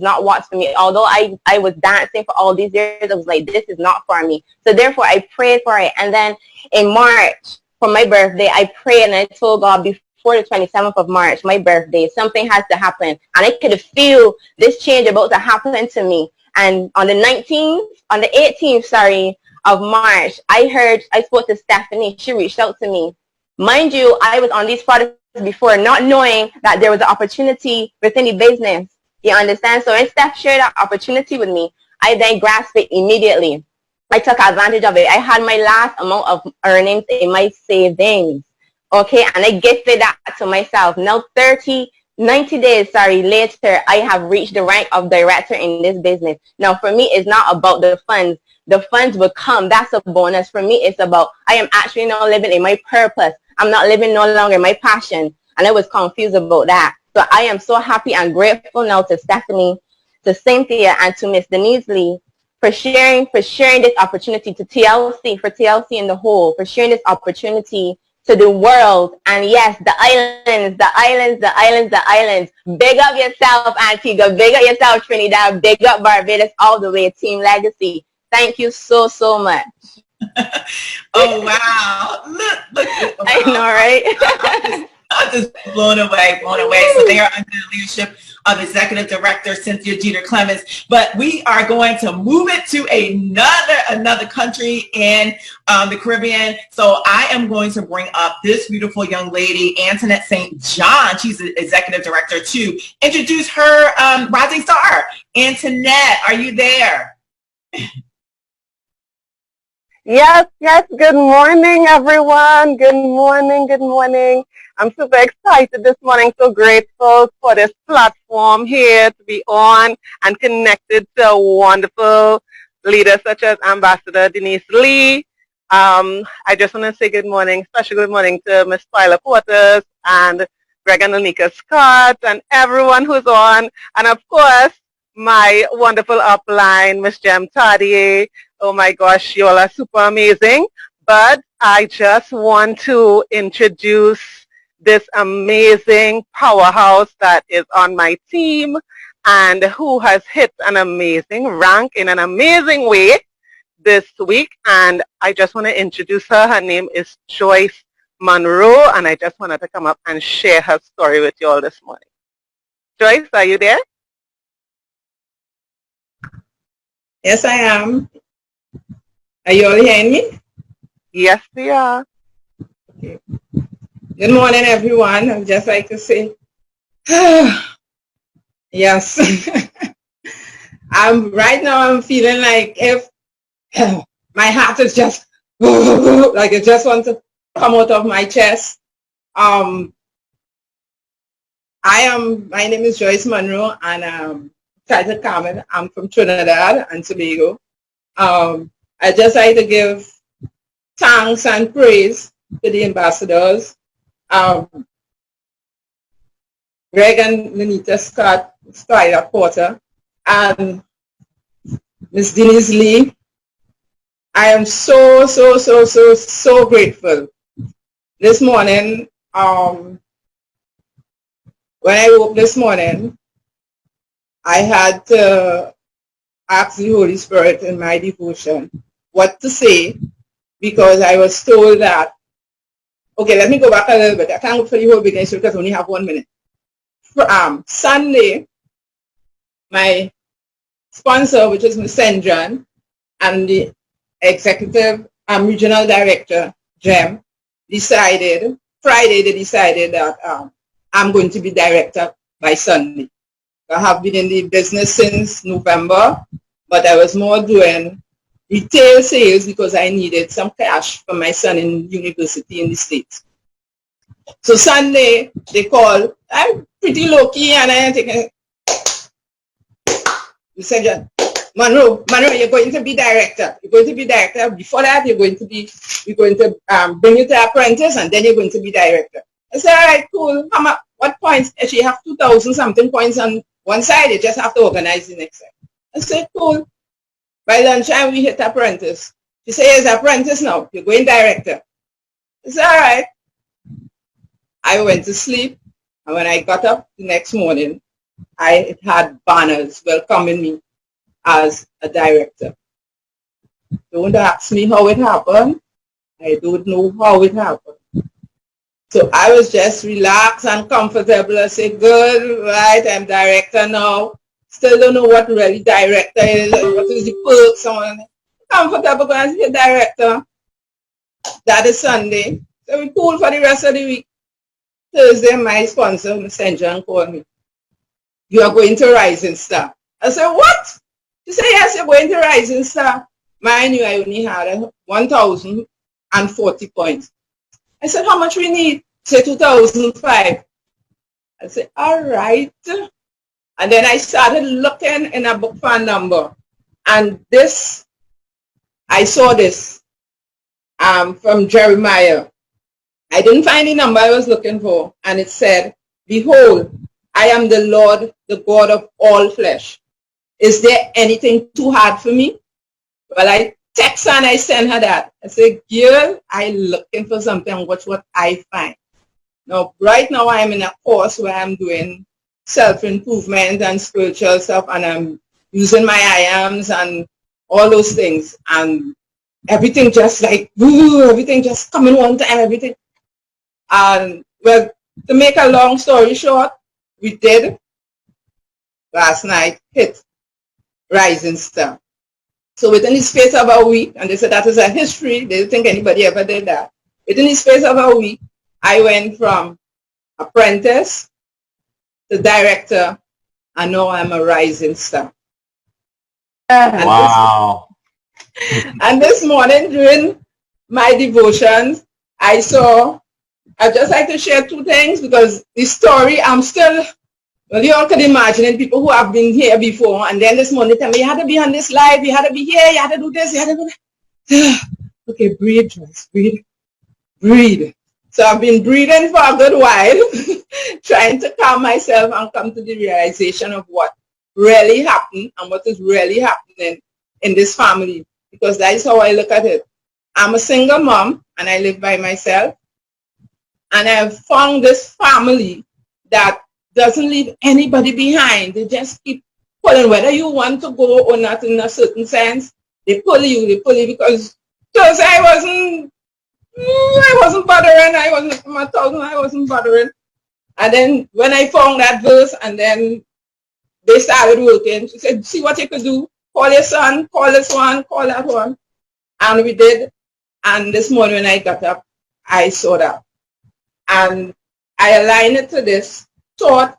O: not what's for me. Although I was dancing for all these years, I was like, this is not for me. So therefore, I prayed for it. And then in March, for my birthday, I prayed and I told God before the 27th of March, my birthday, something has to happen. And I could feel this change about to happen to me. And on the 18th of March, I spoke to Stephanie. She reached out to me. Mind you, I was on these products before, not knowing that there was an opportunity within the business. You understand? So when Steph shared that opportunity with me, I then grasped it immediately. I took advantage of it. I had my last amount of earnings in my savings. Okay, and I gifted that to myself. Now 90 days later, I have reached the rank of director in this business. Now for me, it's not about the funds. The funds will come. That's a bonus. For me, it's about I am actually now living in my purpose. I'm not living no longer in my passion. And I was confused about that. So I am so happy and grateful now to Stephanie, to Cynthia, and to Miss Denise Lee for sharing this opportunity to TLC, for TLC in the whole, for sharing this opportunity to the world. And yes, the islands. Big up yourself, Antigua. Big up yourself, Trinidad. Big up Barbados all the way. Team Legacy. Thank you so much.
M: Oh, wow. Look. Wow.
O: I know, right?
M: I'm just blown away, blown away. So they are under the leadership of Executive Director Cynthia Jeter Clemens. But we are going to move it to another country in the Caribbean. So I am going to bring up this beautiful young lady, Antoinette St. John. She's the Executive Director to introduce her rising star. Antoinette, are you there?
P: Yes. Good morning, everyone. Good morning. I'm super excited this morning, so grateful for this platform here to be on and connected to wonderful leaders such as Ambassador Denise Lee. I just want to say good morning, special good morning to Ms. Tyler Porters and Greg and Anika Scott and everyone who's on. And of course, my wonderful upline, Miss Jem Tardier. Oh my gosh, you all are super amazing. But I just want to introduce this amazing powerhouse that is on my team and who has hit an amazing rank in an amazing way this week. And I just want to introduce her. Her name is Joyce Monroe, and I just wanted to come up and share her story with you all this morning. Joyce, are you there?
Q: Yes, I am. Are you all hearing me?
P: Yes, we are.
Q: Okay. Good morning, everyone. I'd just like to say, yes. Right now I'm feeling like if my heart is just like it just wants to come out of my chest. My name is Joyce Monroe, and Title Carmen. I'm from Trinidad and Tobago. I just like to give thanks and praise to the ambassadors, Greg and Lenita Scott, Skylar Porter, and Miss Denise Lee. I am so grateful. This morning, when I woke this morning, I had to ask the Holy Spirit in my devotion what to say, because I was told that, okay, let me go back a little bit. I can't go for the whole beginning because I only have 1 minute. Sunday, my sponsor, which is Ms. Sendran, and the executive regional director, Jem, Friday they decided that I'm going to be director by Sunday. I have been in the business since November, but I was more doing retail sales because I needed some cash for my son in university in the States. So Sunday, they called. I'm pretty low-key, and I'm thinking, you said, Monroe, you're going to be director. You're going to be director. Before that, we're going to bring you to apprentice, and then you're going to be director. I said, all right, cool. What points? She have 2,000 something points on one side. You just have to organize the next side. I said, cool. By lunchtime, we hit apprentice. She said, yes, apprentice now. You're going director. I said, all right. I went to sleep, and when I got up the next morning, it had banners welcoming me as a director. Don't ask me how it happened. I don't know how it happened. So I was just relaxed and comfortable. I said, good, right, I'm director now. Still don't know what really director is, what is the perks on it. Comfortable going to be director. That is Sunday. So we cool for the rest of the week. Thursday, my sponsor, Ms. St. John, called me. You are going to Rising Star. I said, what? She said, yes, you're going to Rising Star. Mind you, I only had 1,040 points. I said, how much we need? She said, 2,005. I said, all right. And then I started looking in a book fan number. And I saw this from Jeremiah. I didn't find the number I was looking for. And it said, behold, I am the Lord, the God of all flesh. Is there anything too hard for me? Well, I text and I sent her that. I said, girl, I'm looking for something. Watch what I find. Now, right now, I'm in a course where I'm doing self-improvement and spiritual stuff, and I'm using my IAMs and all those things. And everything just like, woo, everything just coming one time, everything. And well, to make a long story short, we did last night hit Rising Star. So within the space of a week, and they said that is a history, they didn't think anybody ever did that. Within the space of a week, I went from apprentice to director, and now I'm a rising star.
A: Wow.
Q: And this morning during my devotions, I just like to share two things because the story, well, you all can imagine people who have been here before, and then this morning they tell me, you had to be on this live, you had to be here, you had to do this, you had to do that. Okay, breathe, Joyce, breathe. So I've been breathing for a good while, trying to calm myself and come to the realization of what really happened and what is really happening in this family, because that is how I look at it. I'm a single mom, and I live by myself, and I've found this family that doesn't leave anybody behind. They just keep pulling, whether you want to go or not in a certain sense. They pull you because I wasn't bothering. I wasn't bothering. And then when I found that verse and then they started working, she said, see what you could do. Call your son, call this one, call that one. And we did. And this morning when I got up, I saw that. And I aligned it to this thought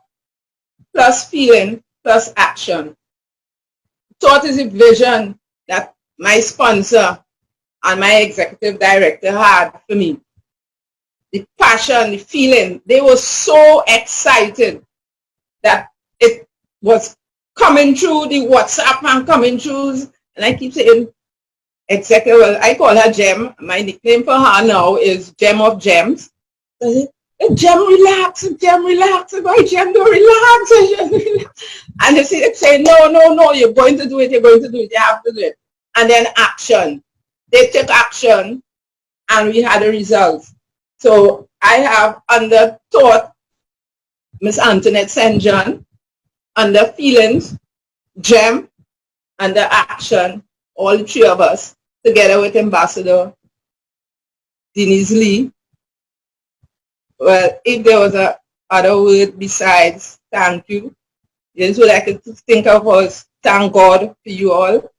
Q: plus feeling plus action. Thought is a vision that my sponsor and my executive director had for me. The passion, the feeling, they were so excited that it was coming through the WhatsApp and coming through. And I keep saying, executive, well, I call her Gem. My nickname for her now is Gem of Gems. Gem, relax, Gem, relax. Why, Gem, don't relax. And they say, no, you're going to do it, you have to do it. And then action. They took action, and we had a result. So I have under thought, Miss Antoinette St. John, under feelings, Gem, under action, all the three of us, together with Ambassador Denise Lee. Well, if there was a other word besides thank you, this what I could think of was thank God for you all,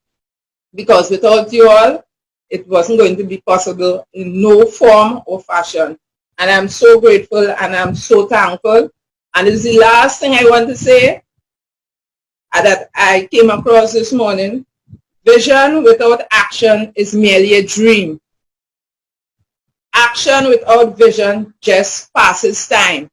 Q: because without you all, it wasn't going to be possible in no form or fashion. And I'm so grateful and I'm so thankful. And this is the last thing I want to say that I came across this morning. Vision without action is merely a dream. Action without vision just passes time.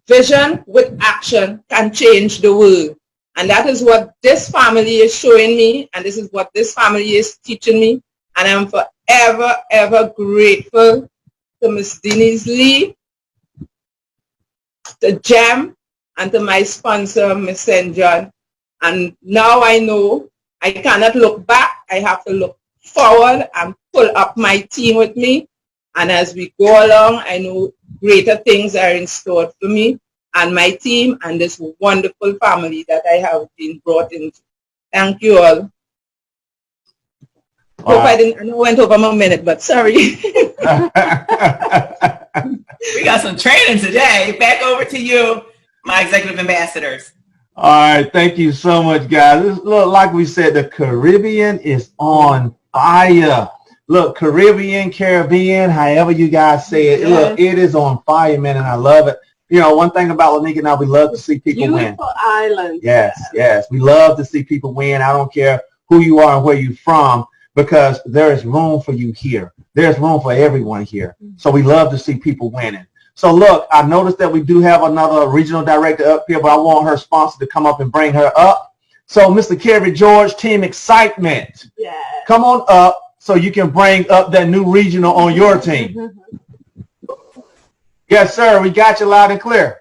Q: Vision with action can change the world. And that is what this family is showing me, and this is what this family is teaching me. And I'm forever, ever grateful to Miss Denise Lee, to Gem, and to my sponsor, Miss St. John. And now I know I cannot look back. I have to look forward and pull up my team with me. And as we go along, I know greater things are in store for me and my team and this wonderful family that I have been brought into. Thank you all.
A: Wow.
Q: Hope I went over my minute, but sorry.
M: We got some training today. Back over to you, my executive ambassadors.
A: All right, thank you so much, guys. Look, like we said, the Caribbean is on fire. Look, Caribbean, however you guys say it. Yes. Look, it is on fire, man, and I love it. You know, one thing about Lanika and I, we love to see people win.
B: Beautiful island.
A: Yes. We love to see people win. I don't care who you are and where you're from, because there is room for you here. There's room for everyone here. So we love to see people winning. So look, I noticed that we do have another regional director up here, but I want her sponsor to come up and bring her up. So Mr. Kerry George, Team Excitement, come on up so you can bring up that new regional on your team. Yes, sir, we got you loud and clear.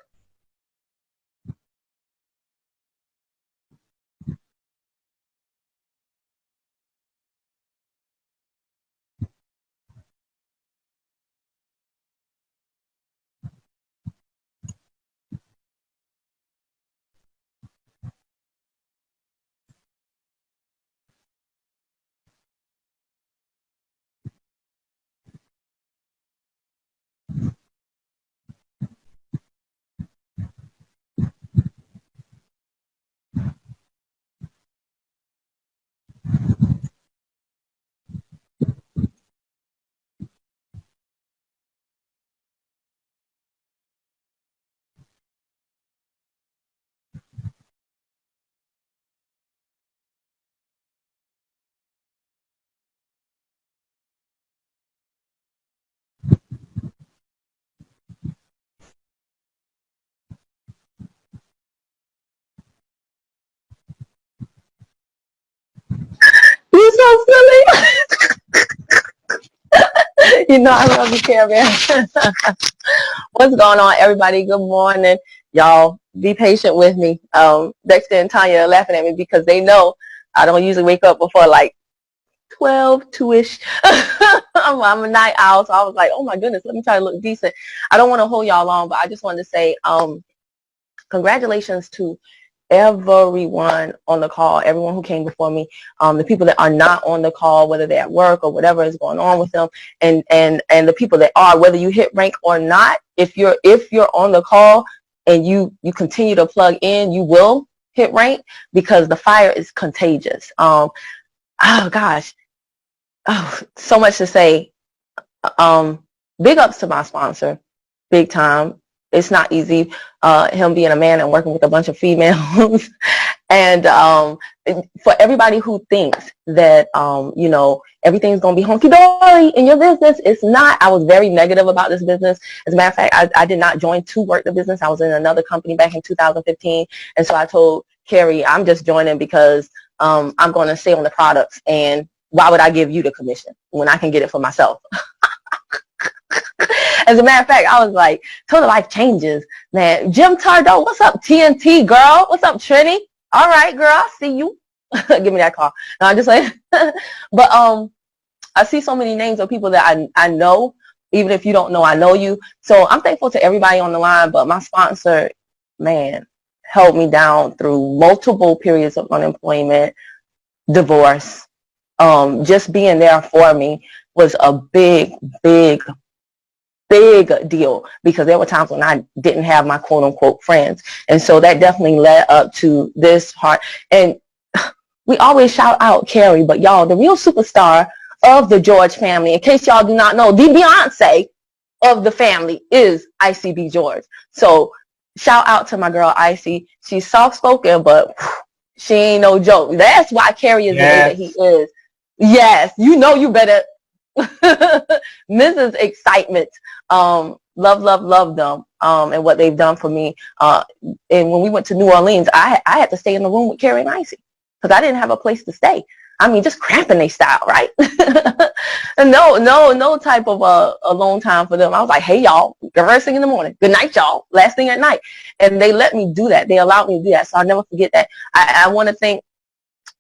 I: so silly. You know I love you, Carrie. What's going on, everybody? Good morning. Y'all, be patient with me. Dexter and Tanya are laughing at me because they know I don't usually wake up before like 12, 2-ish. I'm a night owl, so I was like, oh my goodness, let me try to look decent. I don't want to hold y'all long, but I just wanted to say congratulations to everyone on the call, everyone who came before me, the people that are not on the call, whether they're at work or whatever is going on with them, and the people that are, whether you hit rank or not, if you're on the call and you continue to plug in, you will hit rank because the fire is contagious. Oh gosh, so much to say. Big ups to my sponsor, big time. It's not easy, him being a man and working with a bunch of females. And for everybody who thinks that, you know, everything's going to be hunky-dory in your business, it's not. I was very negative about this business. As a matter of fact, I did not join to work the business. I was in another company back in 2015. And so I told Carrie, I'm just joining because I'm going to stay on the products. And why would I give you the commission when I can get it for myself? As a matter of fact, I was like, Total Life Changes, man. Jim Tardo, what's up, TNT, girl? What's up, Trini? All right, girl, I see you. Give me that call. No, I'm just like, but I see so many names of people that I know. Even if you don't know, I know you. So I'm thankful to everybody on the line, but my sponsor, man, held me down through multiple periods of unemployment, divorce. Just being there for me was a big deal because there were times when I didn't have my quote unquote friends. And so that definitely led up to this heart. And we always shout out Carrie, but y'all, the real superstar of the George family, in case y'all do not know, the Beyonce of the family is ICB George. So shout out to my girl Icy. She's soft spoken, but she ain't no joke. That's why Carrie is the way that he is. Yes, you know you better. Mrs. Excitement. Love them and what they've done for me. And when we went to New Orleans, I had to stay in the room with Carrie and Icy because I didn't have a place to stay. I mean, just cramping they style, right? And no type of alone time for them. I was like, hey y'all, first thing in the morning, good night y'all, last thing at night. And they let me do that. They allowed me to do that. So I'll never forget that. I want to thank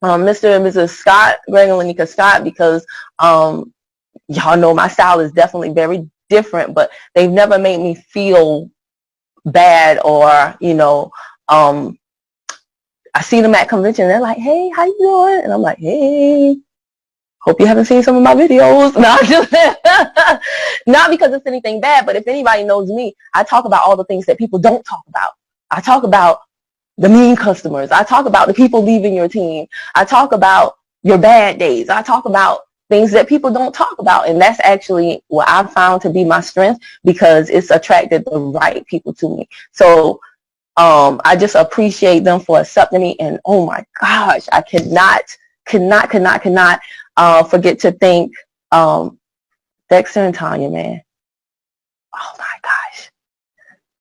I: Mr. and Mrs. Scott, Greg and Lanika Scott, because y'all know my style is definitely very different, but they've never made me feel bad or, you know, I see them at convention and they're like, hey, how you doing? And I'm like, hey, hope you haven't seen some of my videos. Not because it's anything bad, but if anybody knows me, I talk about all the things that people don't talk about. I talk about the mean customers. I talk about the people leaving your team. I talk about your bad days. I talk about things that people don't talk about. And that's actually what I've found to be my strength because it's attracted the right people to me. So I just appreciate them for accepting me. And oh my gosh, I cannot forget to thank Dexter and Tanya, man. Oh my gosh.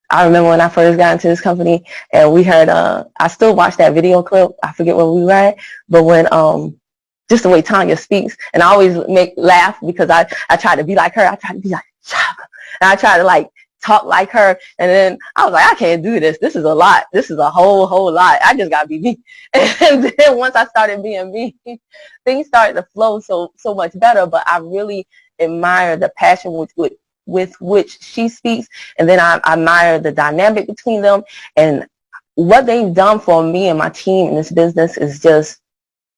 I: I remember when I first got into this company and we heard, I still watch that video clip. I forget where we were at, but when, just the way Tanya speaks, and I always laugh because I try to be like her. I try to be like, Chaka. And I try to like talk like her. And then I was like, I can't do this. This is a lot. This is a whole lot. I just got to be me. And then once I started being me, things started to flow so much better. But I really admire the passion with which she speaks. And then I admire the dynamic between them. And what they've done for me and my team in this business is just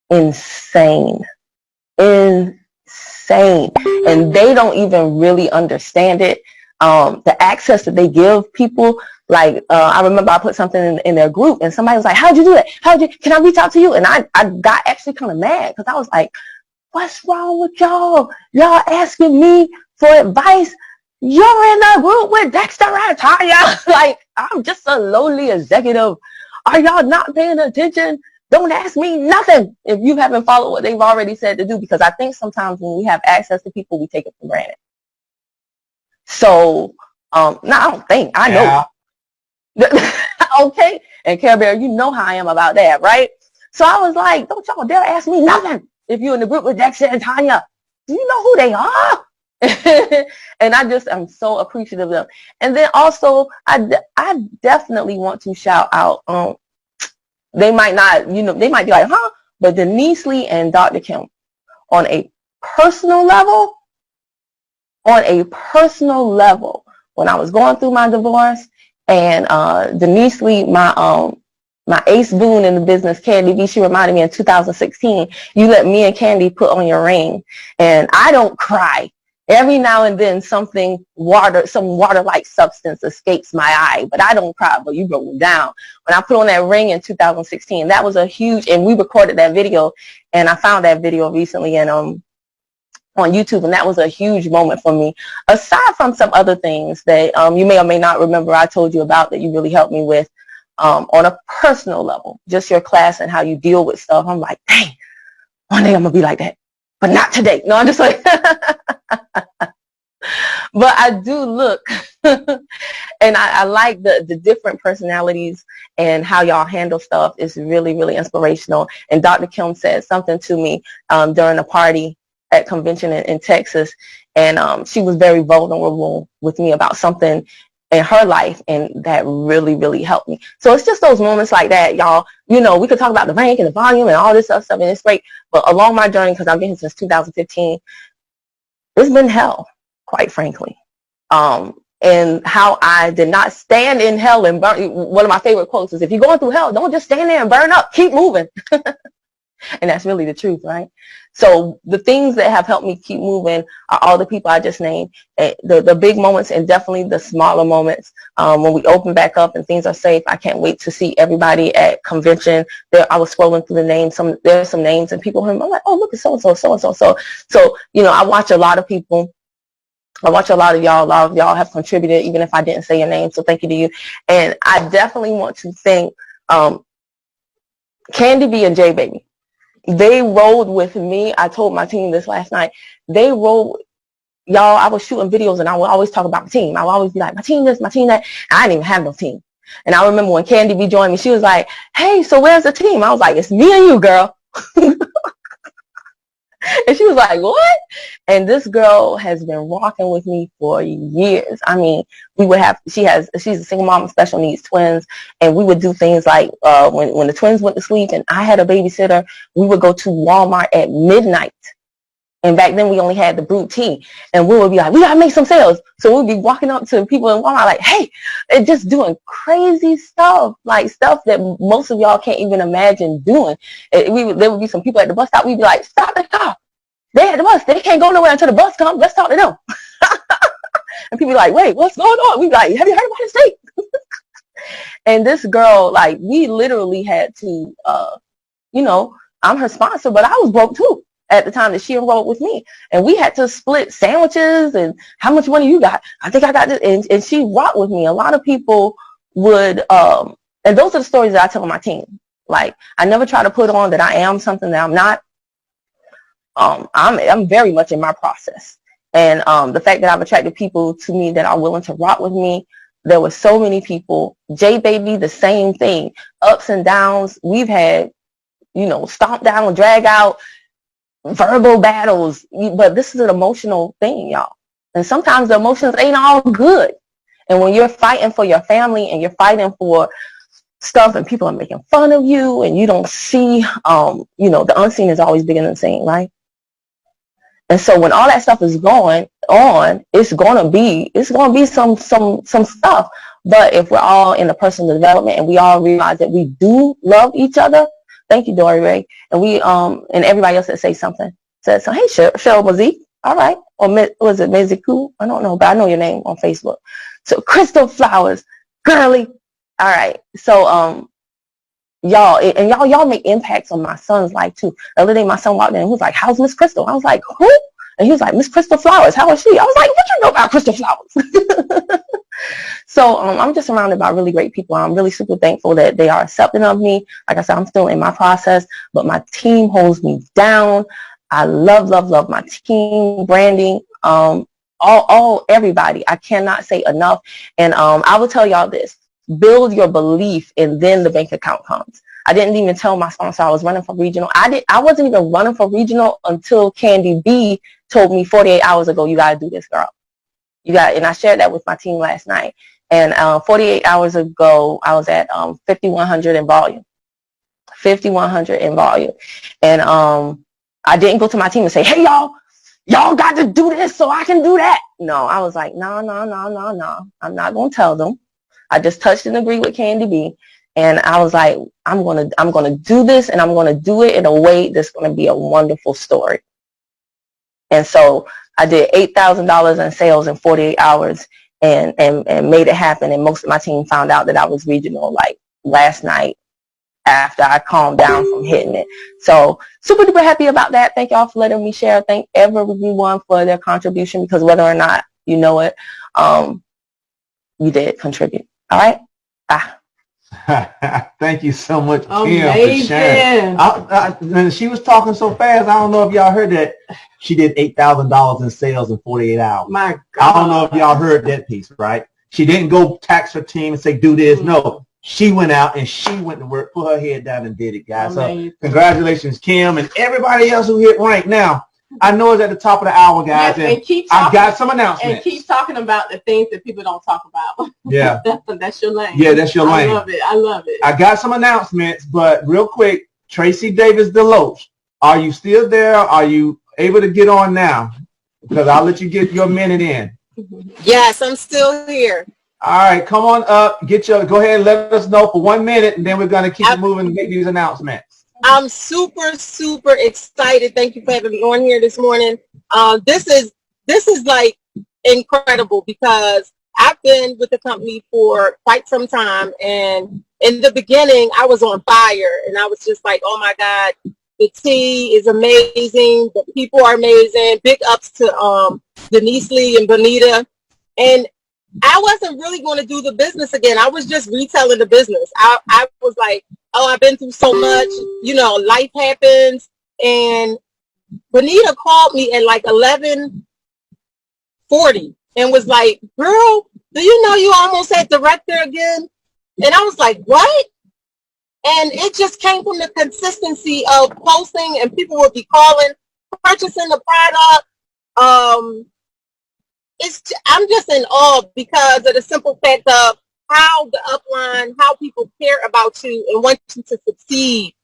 I: insane. And they don't even really understand it. The access that they give people, like I remember I put something in their group and somebody was like, how'd you do that? Can I reach out to you? And I got actually kind of mad because I was like, what's wrong with y'all? Y'all asking me for advice? You're in a group with Dexter and Tanya. Like, I'm just a lowly executive. Are y'all not paying attention? Don't ask me nothing if you haven't followed what they've already said to do, because I think sometimes when we have access to people, we take it for granted. So, no, I don't think. I know. Okay? And Care Bear, you know how I am about that, right? So I was like, don't y'all dare ask me nothing.
L: if you're in the group with Dexter and Tanya, do you know who they are? And I'm so appreciative of them. And then also, I definitely want to shout out, they might not, they might be like, huh? But Denise Lee and Dr. Kim, on a personal level, when I was going through my divorce, and Denise Lee, my ace boon in the business, Candy B, she reminded me in 2016, you let me and Candy put on your ring. And I don't cry. Every now and then some water-like substance escapes my eye, but I don't cry, but you broke me down. When I put on that ring in 2016, that was a huge, and we recorded that video, and I found that video recently and on YouTube, and that was a huge moment for me. Aside from some other things that you may or may not remember I told you about that you really helped me with on a personal level, just your class and how you deal with stuff. I'm like, dang, one day I'm going to be like that, but not today. No, I'm just like, but I do look, and I like the different personalities and how y'all handle stuff is really, really inspirational. And Dr. Kim said something to me during a party at convention in Texas, and she was very vulnerable with me about something in her life, and that really, really helped me. So it's just those moments like that, y'all. We could talk about the rank and the volume and all this other stuff, and it's great. But along my journey, because I've been here since 2015, it's been hell, quite frankly. And how I did not stand in hell and burn. One of my favorite quotes is, if you're going through hell, don't just stand there and burn up. Keep moving. And that's really the truth, right? So the things that have helped me keep moving are all the people I just named, the big moments and definitely the smaller moments. When we open back up and things are safe, I can't wait to see everybody at convention. I was scrolling through the names. There's some names and people, I'm like, oh, look at so-and-so, so-and-so. So, I watch a lot of people. I watch a lot of y'all. A lot of y'all have contributed, even if I didn't say your name. So thank you to you. And I definitely want to thank Candy B and J Baby. They rolled with me. I told my team this last night. They rolled, y'all. I was shooting videos and I would always talk about my team. I would always be like, my team this, my team that. I didn't even have no team. And I remember when Candy B joined me, she was like, hey, so where's the team? I was like, it's me and you, girl. And she was like, what? And this girl has been rocking with me for years. I mean, she's a single mom of special needs twins, and we would do things like when the twins went to sleep and I had a babysitter, we would go to Walmart at midnight. And back then we only had the brewed tea, and we would be like, we gotta make some sales. So we'd be walking up to people in Walmart like, hey, and just doing crazy stuff, like stuff that most of y'all can't even imagine doing. There would be some people at the bus stop. We'd be like, stop the car. They at the bus. They can't go nowhere until the bus comes. Let's talk to them. And people be like, wait, what's going on? We be like, have you heard about the state? And this girl, like, we literally had to, I'm her sponsor, but I was broke too at the time that she enrolled with me. And we had to split sandwiches and how much money you got? I think I got this. And she rocked with me. A lot of people would, and those are the stories that I tell my team. Like, I never try to put on that I am something that I'm not. I'm very much in my process. And the fact that I've attracted people to me that are willing to rock with me, there were so many people. J Baby, the same thing. Ups and downs. We've had, stomp down, drag out, verbal battles. But this is an emotional thing, y'all. And sometimes the emotions ain't all good. And when you're fighting for your family and you're fighting for stuff and people are making fun of you and you don't see, the unseen is always bigger than the seen, right? And so when all that stuff is going on, it's gonna be some stuff. But if we're all in the personal development and we all realize that we do love each other, thank you, Dory Ray, and we and everybody else that said something, said so. Hey, Cheryl Mazik, all right, or was it Meziku? I don't know, but I know your name on Facebook. So Crystal Flowers, girly, all right. So y'all make impacts on my son's life too. The other day my son walked in and he was like, how's Miss Crystal? I was like, who? And he was like, Miss Crystal Flowers, how is she? I was like, what you know about Crystal Flowers? So I'm just surrounded by really great people. I'm really super thankful that they are accepting of me. Like I said, I'm still in my process, but my team holds me down. I love my team, branding, everybody. I cannot say enough. And I will tell y'all this. Build your belief and then the bank account comes.
O: I didn't even tell my sponsor I was running for regional. I wasn't even running for regional until Candy B told me 48 hours ago, you got to do this, girl. And I shared that with my team last night. And 48 hours ago, I was at 5,100 in volume. 5,100 in volume. And I didn't go to my team and say, hey, y'all got to do this so I can do that. No, I was like, no. I'm not going to tell them. I just touched and agreed with Candy B. And I was like, I'm gonna do this, and I'm gonna do it in a way that's gonna be a wonderful story. And so I did $8,000 in sales in 48 hours and made it happen. And most of my team found out that I was regional like last night after I calmed down from hitting it. So super duper happy about that. Thank y'all for letting me share. Thank everyone for their contribution, because whether or not you know it, you did contribute. All right. Bye.
A: Thank you so much, Kim, for sharing. And she was talking so fast. I don't know if y'all heard that she did $8,000 in sales in 48 hours.
B: My God.
A: I don't know if y'all heard that piece, right? She didn't go tax her team and say, do this. No, she went out and she went to work, put her head down and did it, guys. So congratulations, Kim, and everybody else who hit rank. Now, I know it's at the top of the hour, guys,
B: and keep talking,
A: I've got some announcements.
B: And keep talking about the things that people don't talk about.
A: Yeah.
B: That's your lane.
A: Yeah, that's your lane.
B: I love it.
A: I got some announcements, but real quick, Tracy Davis Deloach, are you still there? Are you able to get on now? Because I'll let you get your minute in.
R: Yes, I'm still here.
A: All right, come on up. Go ahead and let us know for 1 minute, and then we're going to keep it moving and make these announcements.
R: I'm super, super excited. Thank you for having me on here this morning. This is like incredible, because I've been with the company for quite some time, and in the beginning I was on fire, and I was just like, oh my God, the tea is amazing, the people are amazing. Big ups to Denise Lee and Bonita. And I wasn't really going to do the business again. I was just retelling the business. I was like, oh, I've been through so much, life happens. And Bonita called me at like 11:40 and was like, girl, do you know you almost at director again? And I was like, what? And it just came from the consistency of posting, and people would be calling, purchasing the product. I'm just in awe because of the simple fact of how the upline, how people care about you and want you to succeed,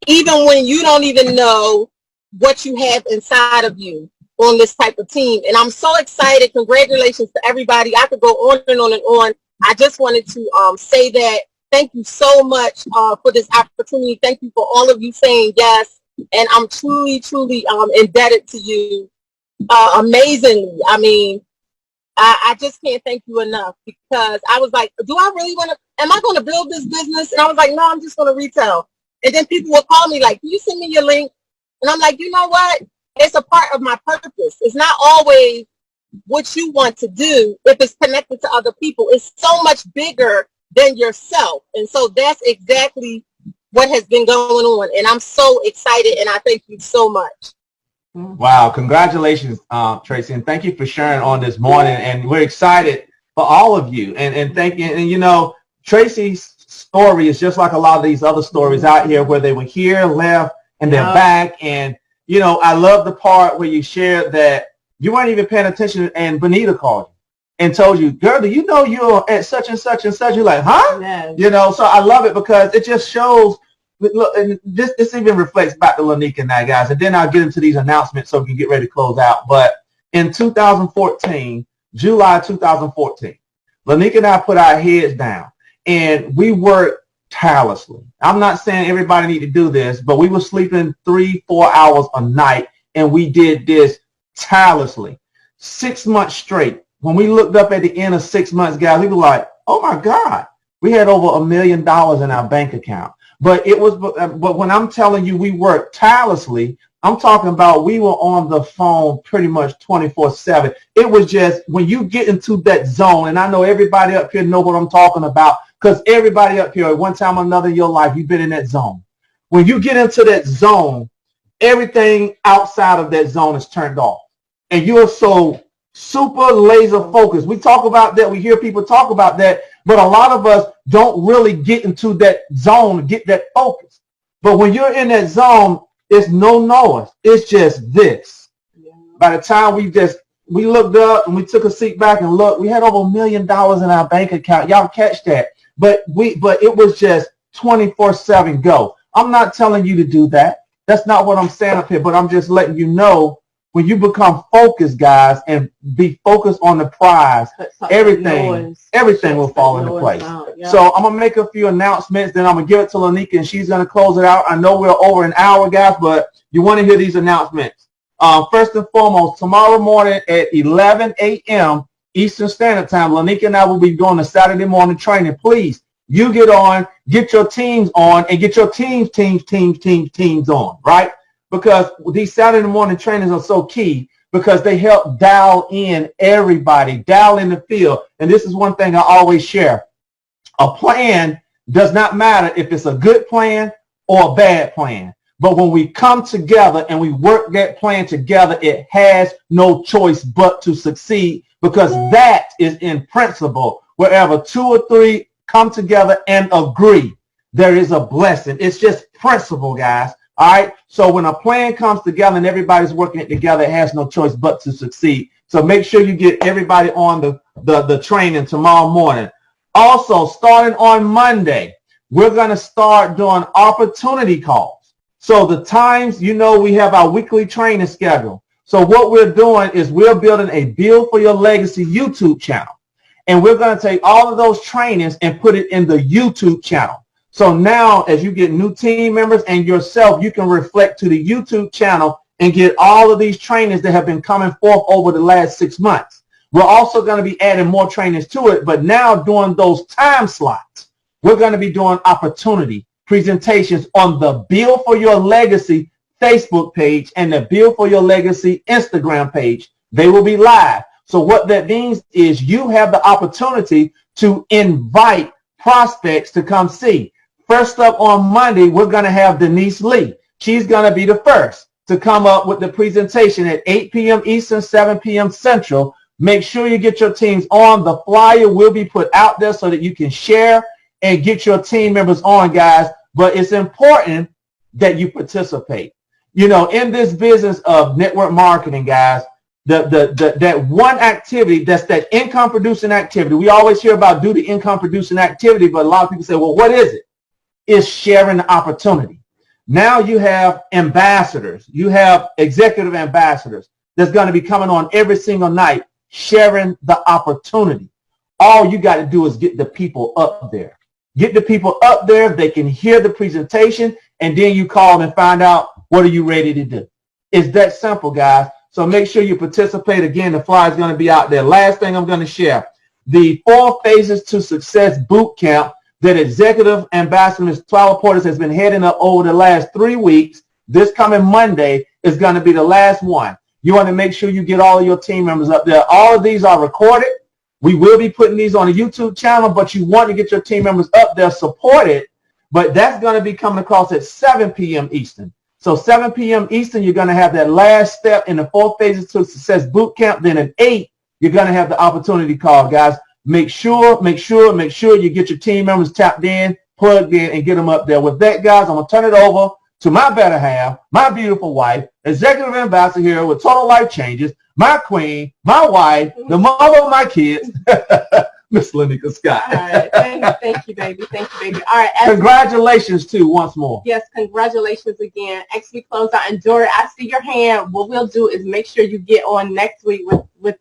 R: even when you don't even know what you have inside of you on this type of team. And I'm so excited. Congratulations to everybody. I could go on and on and on. I just wanted to say that. Thank you so much for this opportunity. Thank you for all of you saying yes. And I'm truly, truly indebted to you amazingly. I mean, I just can't thank you enough, because I was like, do I really want to, am I going to build this business? And I was like, no, I'm just going to retail. And then people would call me like, can you send me your link? And I'm like, you know what? It's a part of my purpose. It's not always what you want to do if it's connected to other people. It's so much bigger than yourself. And so that's exactly what has been going on. And I'm so excited, and I thank you so much.
A: Wow, congratulations, Tracy, and thank you for sharing on this morning. And we're excited for all of you. And thank you. And Tracy's story is just like a lot of these other stories out here, where they were here, left, and they're back. And I love the part where you shared that you weren't even paying attention, and Bonita called you and told you, girl, do you know you're at such and such and such? You're like, huh? Yes. So I love it, because it just shows. Look, and this even reflects back to Lanika and that, guys. And then I'll get into these announcements so we can get ready to close out. But in 2014, July 2014, Lanika and I put our heads down, and we worked tirelessly. I'm not saying everybody need to do this, but we were sleeping 3-4 hours a night, and we did this tirelessly. 6 months straight. When we looked up at the end of 6 months, guys, we were like, oh my God, we had over $1 million in our bank account. But when I'm telling you we worked tirelessly, I'm talking about we were on the phone pretty much 24/7. It was just, when you get into that zone, and I know everybody up here know what I'm talking about, because everybody up here at one time or another in your life, you've been in that zone. When you get into that zone, everything outside of that zone is turned off. And you're so super laser focused. We talk about that. We hear people talk about that. But a lot of us don't really get into that zone, get that focus. But when you're in that zone, it's no noise. It's just this. By the time we looked up and we took a seat back and looked, we had over $1 million in our bank account. Y'all catch that. But it was just 24/7 go. I'm not telling you to do that. That's not what I'm saying up here, but I'm just letting you know when you become focused, guys, and be focused on the prize, everything will fall into place. So I'm going to make a few announcements, then I'm going to give it to Lanika, and she's going to close it out. I know we're over an hour, guys, but you want to hear these announcements. First and foremost, tomorrow morning at 11 a.m. Eastern Standard Time, Lanika and I will be doing a Saturday morning training. Please, you get on, get your teams on, and get your teams on, right? Because these Saturday morning trainings are so key because they help dial in everybody, dial in the field. And this is one thing I always share. A plan does not matter if it's a good plan or a bad plan. But when we come together and we work that plan together, it has no choice but to succeed, because that is in principle. Wherever 2 or 3 come together and agree, there is a blessing. It's just principle, guys. All right. So when a plan comes together and everybody's working it together, it has no choice but to succeed. So make sure you get everybody on the training tomorrow morning. Also, starting on Monday, we're going to start doing opportunity calls. So the times, we have our weekly training schedule. So what we're doing is we're building a Build for Your Legacy YouTube channel. And we're going to take all of those trainings and put it in the YouTube channel. So now as you get new team members and yourself, you can reflect to the YouTube channel and get all of these trainings that have been coming forth over the last 6 months. We're also going to be adding more trainings to it, but now during those time slots, we're going to be doing opportunity presentations on the Build for Your Legacy Facebook page and the Build for Your Legacy Instagram page. They will be live. So what that means is you have the opportunity to invite prospects to come see. First up on Monday, we're going to have Denise Lee. She's going to be the first to come up with the presentation at 8 p.m. Eastern, 7 p.m. Central. Make sure you get your teams on. The flyer will be put out there so that you can share and get your team members on, guys. But it's important that you participate. In this business of network marketing, guys, that one activity, that's that income producing activity. We always hear about do the income producing activity, but a lot of people say, well, what is it? It's sharing the opportunity. Now you have ambassadors. You have executive ambassadors that's going to be coming on every single night sharing the opportunity. All you got to do is get the people up there. Get the people up there. They can hear the presentation, and then you call and find out, what are you ready to do? It's that simple, guys. So make sure you participate. Again, the flyer is going to be out there. Last thing I'm going to share, the 4 Phases to Success Boot Camp that Executive Ambassador Ms. Twyla Portis has been heading up over the last 3 weeks. This coming Monday is going to be the last one. You want to make sure you get all of your team members up there. All of these are recorded. We will be putting these on a YouTube channel, but you want to get your team members up there, support it. But that's going to be coming across at 7 p.m. Eastern. So 7 p.m. Eastern, you're going to have that last step in the 4 Phases to Success Boot Camp. Then at 8, you're going to have the opportunity call, guys. Make sure you get your team members tapped in, plugged in, and get them up there. With that, guys, I'm going to turn it over to my better half, my beautiful wife, Executive Ambassador here with Total Life Changes, my queen, my wife, the mother of my kids, Miss Lanika Scott.
B: All right. Thank you, baby. Thank you, baby. All right.
A: Congratulations, too, once more.
B: Yes, congratulations again. As we close out, and Dory, I see your hand. What we'll do is make sure you get on next week with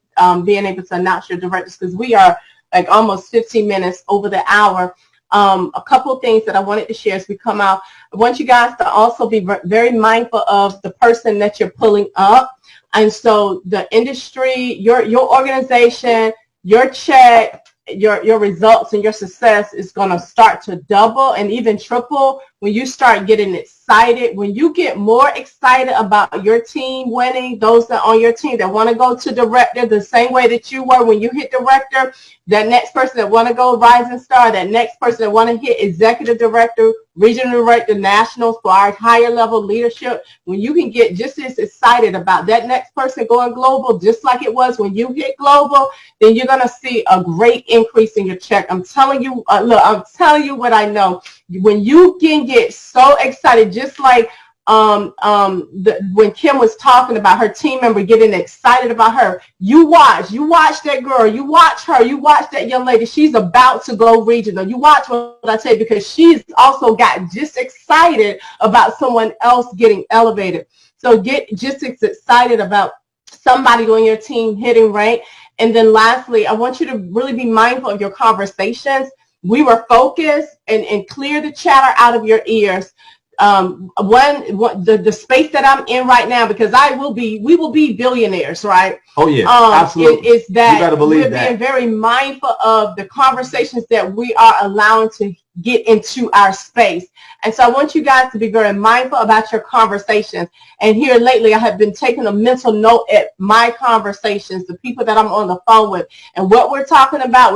B: being able to announce your directors, because we are like almost 15 minutes over the hour. A couple of things that I wanted to share as we come out. I want you guys to also be very mindful of the person that you're pulling up. And so the industry, your organization, your check, your results and your success is going to start to double and even triple when you start getting it excited, when you get more excited about your team winning, those that are on your team that want to go to director the same way that you were when you hit director, that next person that want to go rising star, that next person that want to hit executive director, regional director, nationals for our higher level leadership, when you can get just as excited about that next person going global, just like it was when you hit global, then you're going to see a great increase in your check. I'm telling you, look, I'm telling you what I know. When you can get so excited, just like when Kim was talking about her team member getting excited about her, you watch that girl, you watch her, you watch that young lady. She's about to go regional. You watch what I say, because she's also got just excited about someone else getting elevated. So get just as excited about somebody on your team hitting rank. And then lastly, I want you to really be mindful of your conversations. We were focused and clear the chatter out of your ears. The space that I'm in right now, because we will be billionaires, right?
A: Oh yeah, absolutely.
B: Is that
A: you better believe
B: we're
A: that.
B: being very mindful of the conversations that we are allowing to get into our space. And so I want you guys to be very mindful about your conversations. And here lately, I have been taking a mental note at my conversations, the people that I'm on the phone with, and what we're talking about,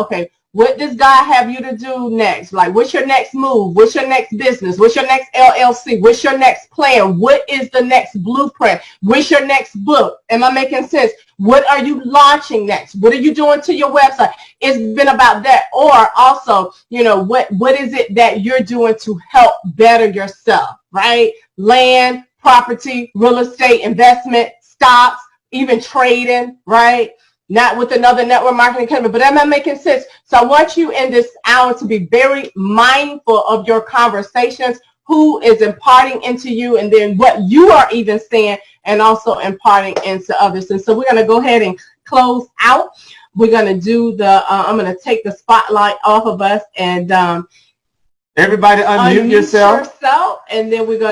B: okay, what does God have you to do next? Like, what's your next move? What's your next business? What's your next LLC? What's your next plan? What is the next blueprint? What's your next book? Am I making sense? What are you launching next? What are you doing to your website? It's been about that. Or also, what is it that you're doing to help better yourself, right? Land, property, real estate, investment, stocks, even trading, right? Not with another network marketing company, but am I making sense? So I want you in this hour to be very mindful of your conversations, who is imparting into you, and then what you are even saying and also imparting into others. And so we're going to go ahead and close out. We're going to do I'm going to take the spotlight off of us, and
A: everybody unmute yourself.
B: And then we're going to